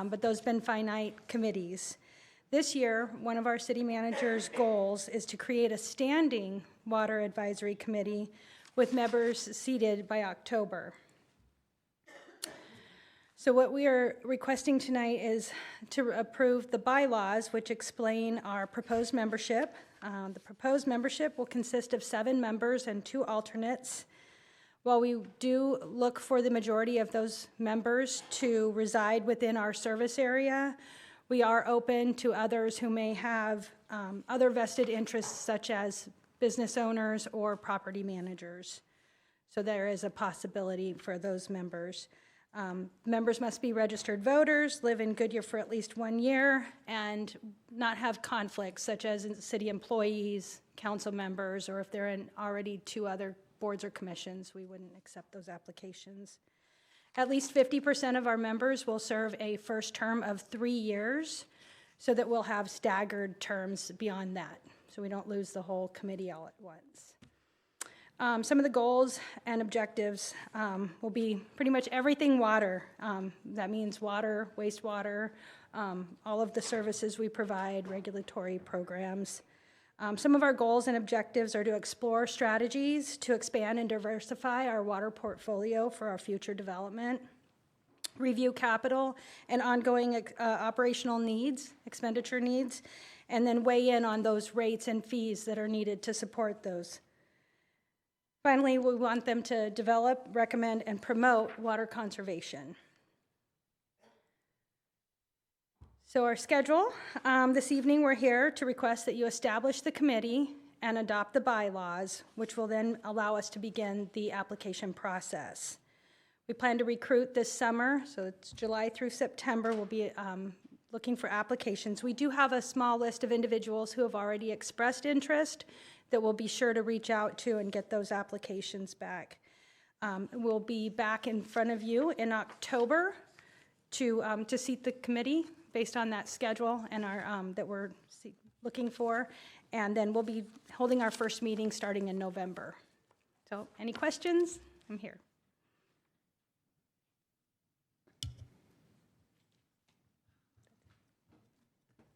but those have been finite committees. This year, one of our city manager's goals is to create a standing water advisory committee with members seated by October. So what we are requesting tonight is to approve the bylaws which explain our proposed membership. The proposed membership will consist of 7 members and 2 alternates. While we do look for the majority of those members to reside within our service area, we are open to others who may have other vested interests such as business owners or property managers. So there is a possibility for those members. Members must be registered voters, live in Goodyear for at least 1 year, and not have conflicts such as city employees, council members, or if they're in already 2 other boards or commissions, we wouldn't accept those applications. At least 50% of our members will serve a first term of 3 years, so that we'll have staggered terms beyond that. So so we don't lose the whole committee all at once. Some of the goals and objectives will be pretty much everything water. That means water, wastewater, all of the services we provide, regulatory programs. Some of our goals and objectives are to explore strategies to expand and diversify our water portfolio for our future development, review capital and ongoing operational needs, expenditure needs, and then weigh in on those rates and fees that are needed to support those. Finally, we want them to develop, recommend, and promote water conservation. So our schedule, this evening we're here to request that you establish the committee and adopt the bylaws, which will then allow us to begin the application process. We plan to recruit this summer, so it's July through September. We'll be looking for applications. We do have a small list of individuals who have already expressed interest that we'll be sure to reach out to and get those applications back. We'll be back in front of you in October to seat the committee based on that schedule and our that we're looking for, and then we'll be holding our first meeting starting in November. So, any questions? I'm here.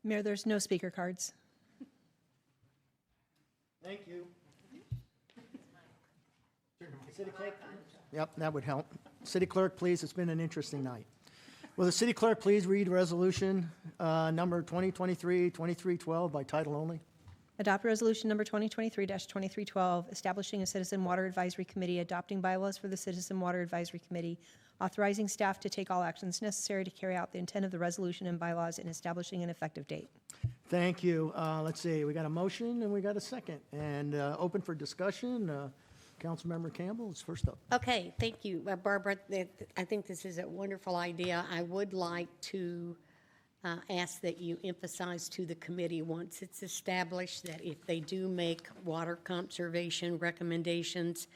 Mayor, there's no speaker cards. Thank you. City Clerk? Yep, that would help. City Clerk, please, it's been an interesting night. Will the City Clerk please read Resolution number 2023-2312 by title only? Adopt resolution number 2023-2312, establishing a Citizen Water Advisory Committee, adopting bylaws for the Citizen Water Advisory Committee, authorizing staff to take all actions necessary to carry out the intent of the resolution and bylaws, and establishing an effective date. Thank you. Let's see, we got a motion and we got a second. And open for discussion. Councilmember Campbell is first up. Okay, thank you. Barbara, I think this is a wonderful idea. I would like to ask that you emphasize to the committee, once it's established, that if they do make water conservation recommendations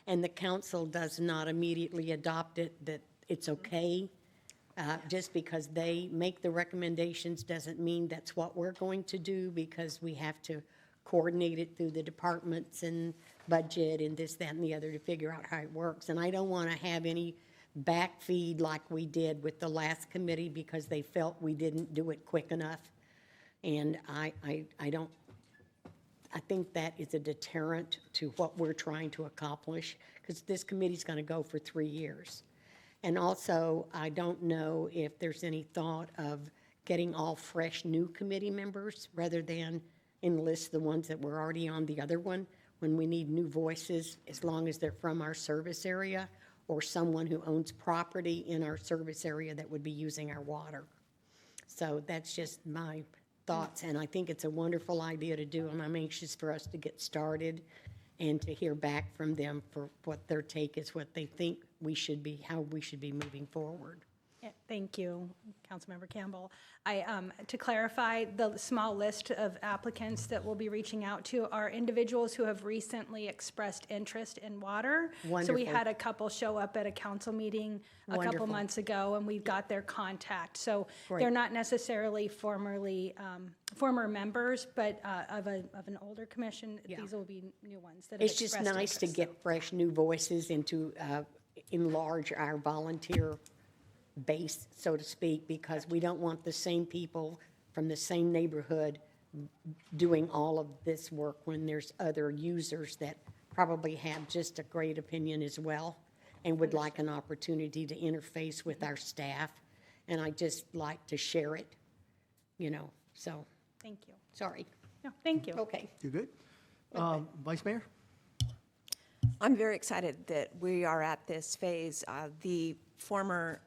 and the council does not immediately adopt it, that it's okay. Just because they make the recommendations doesn't mean that's what we're going to do, because we have to coordinate it through the departments and budget and this, that, and the other to figure out how it works. And I don't want to have any backfeed like we did with the last committee because they felt we didn't do it quick enough. And I think that is a deterrent to what we're trying to accomplish, because this committee's going to go for 3 years. And also, I don't know if there's any thought of getting all fresh new committee members rather than enlist the ones that were already on the other one when we need new voices, as long as they're from our service area or someone who owns property in our service area that would be using our water. So that's just my thoughts, and I think it's a wonderful idea to do, and I'm anxious for us to get started and to hear back from them for what their take is, what they think we should be, how we should be moving forward. Yeah, thank you, Councilmember Campbell. To clarify, the small list of applicants that we'll be reaching out to are individuals who have recently expressed interest in water. So we Wonderful. had a couple show up at a council meeting a couple Wonderful. months ago, and we got their contact. So Great. they're not necessarily former members, but of an older commission. Yeah. These will be new ones that have It's just expressed nice to interest. get fresh new voices and to enlarge our volunteer base, so to speak, because we don't want the same people from the same neighborhood doing all of this work when there's other users that probably have just a great opinion as well and would like an opportunity to interface with our staff. And I just like to share it, so, Thank you. sorry. No, thank you. Okay. You good? Vice Mayor? I'm very excited that we are at this phase. The former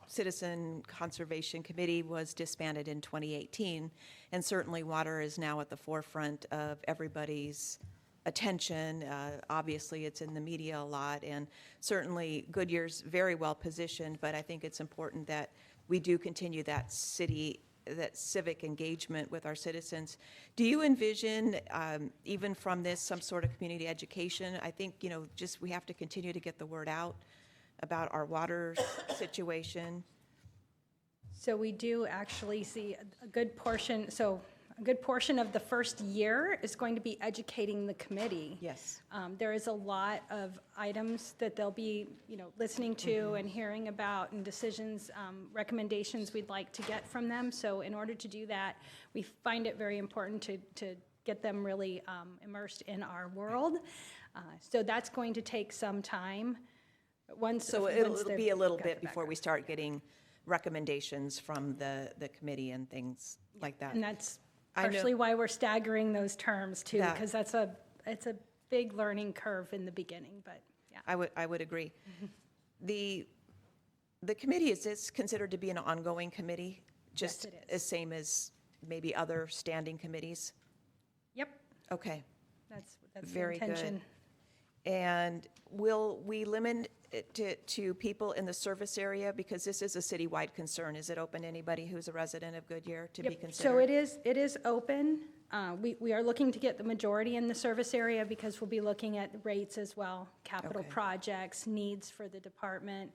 Citizen Conservation Committee was disbanded in 2018, and certainly water is now at the forefront of everybody's attention. Obviously, it's in the media a lot, and certainly Goodyear's very well positioned, but I think it's important that we do continue that civic engagement with our citizens. Do you envision, even from this, some sort of community education? I think, we have to continue to get the word out about our water situation. So we do actually see a good portion, so a good portion of the first year is going to be educating the committee. Yes. There is a lot of items that they'll be, listening to and hearing about, and decisions, recommendations we'd like to get from them. So in order to do that, we find it very important to get them really immersed in our world. So that's going to take some time. But once It'll they've be a little got the bit before we start getting recommendations from the committee and things like that. And that's I know- partially why we're staggering those terms too, Yeah. because it's a big learning curve in the beginning, but yeah. I would agree. The committee, is this considered to be an ongoing committee? Just it is. as same as maybe other standing committees? Yep, Okay, that's the very good. intention. And will we limit it to people in the service area? Because this is a citywide concern. Is it open to anybody who's a resident of Goodyear to be Yep, considered? so it is open. We are looking to get the majority in the service area because we'll be looking at rates as well, capital Okay. projects, needs for the department.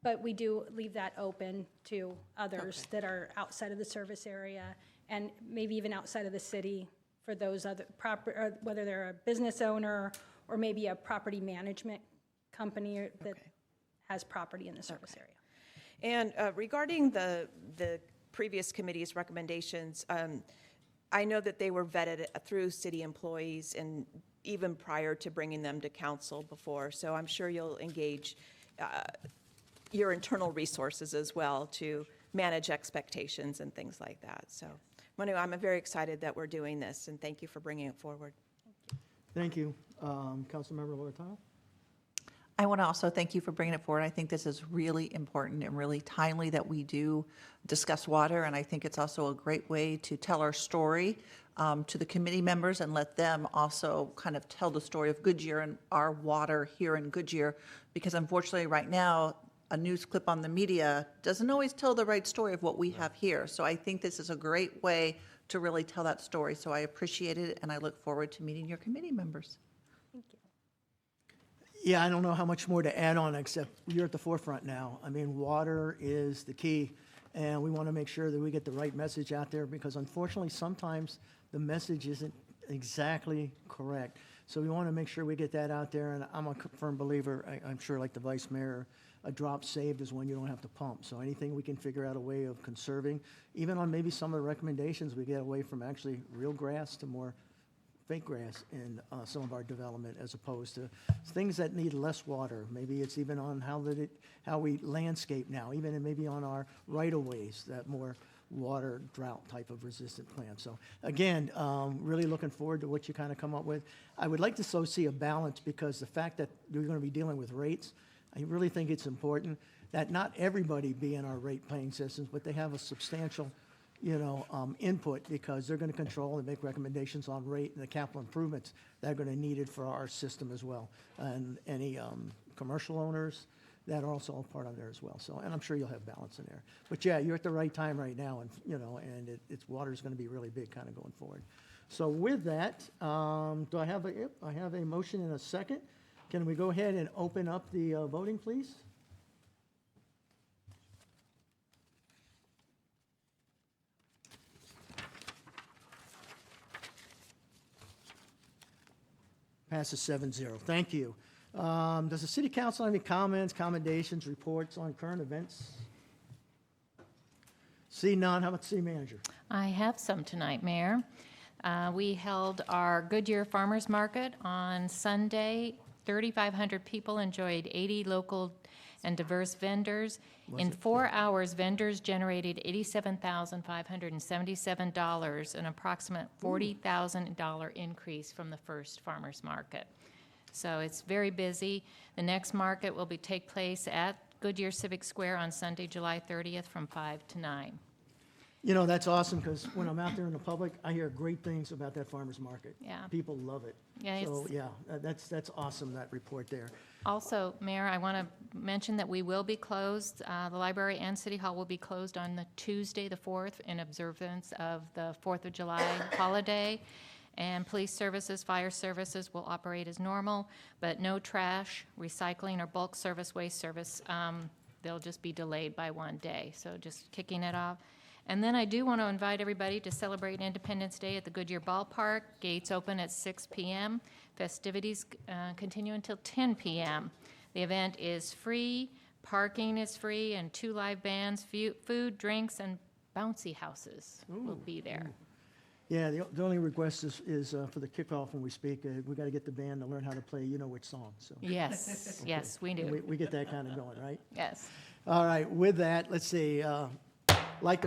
But we do leave that open to others that are outside of the service area and maybe even outside of the city for those other or whether they're a business owner or maybe a property management company that has property in the service area. And regarding the previous committee's recommendations, I know that they were vetted through city employees and even prior to bringing them to council before. So I'm sure you'll engage your internal resources as well to manage expectations and things like that. So Manu, I'm very excited that we're doing this, and thank you for bringing it forward. Thank you. Councilmember Loretano? I want to also thank you for bringing it forward. I think this is really important and really timely that we do discuss water, and I think it's also a great way to tell our story to the committee members and let them also kind of tell the story of Goodyear and our water here in Goodyear, because unfortunately right now, a news clip on the media doesn't always tell the right story of what we have here. So I think this is a great way to really tell that story. So I appreciate it, and I look forward to meeting your committee members. Yeah, I don't know how much more to add on, except you're at the forefront now. I mean, water is the key, and we want to make sure that we get the right message out there, because unfortunately, sometimes the message isn't exactly correct. So we want to make sure we get that out there, and I'm a firm believer, I'm sure like the vice mayor, a drop saved is when you don't have to pump. So anything we can figure out a way of conserving, even on maybe some of the recommendations, we get away from actually real grass to more fake grass in some of our development, as opposed to things that need less water. Maybe it's even on how we landscape now, even maybe on our right-of-ways, that more water drought type of resistant plants. So again, really looking forward to what you kind of come up with. I would like to so see a balance, because the fact that you're going to be dealing with rates, I really think it's important that not everybody be in our rate paying systems, but they have a substantial input, because they're going to control and make recommendations on rate and the capital improvements that are going to be needed for our system as well. And any commercial owners that are also a part of there as well. So, and I'm sure you'll have balance in there. But yeah, you're at the right time right now, and it's water's going to be really big kind of going forward. So with that, do I have a motion and a second? Can we go ahead and open up the voting, please? Passes 7-0. Thank you. Does the city council have any comments, commendations, reports on current events? See none. How about the city manager? I have some tonight, Mayor. We held our Goodyear Farmers Market on Sunday. 3,500 people enjoyed 80 local and diverse vendors. In 4 hours, vendors generated $87,577, an approximate $40,000 increase from the first farmers market. So it's very busy. The next market will take place at Goodyear Civic Square on Sunday, July 30th from 5 to 9. That's awesome, because when I'm out there in the public, I hear great things about that farmer's market. Yeah. People love it. Yeah, So, yeah, that's awesome, that report there. Also, Mayor, I want to mention that we will be closed, the library and City Hall will be closed on the Tuesday, the 4th, in observance of the 4th of July holiday. And police services, fire services will operate as normal, but no trash, recycling, or bulk service, waste service, they'll just be delayed by one day. So just kicking it off. And then I do want to invite everybody to celebrate Independence Day at the Goodyear Ballpark. Gates open at 6 p.m. Festivities continue until 10 p.m. The event is free, parking is free, and 2 live bands, food, drinks, and bouncy houses will be there. Yeah, the only request is for the kickoff when we speak, we got to get the band to learn how to play you-know-which song, so. Yes, yes, we do. We get that kind of going, right? Yes. All right, with that, let's see, like the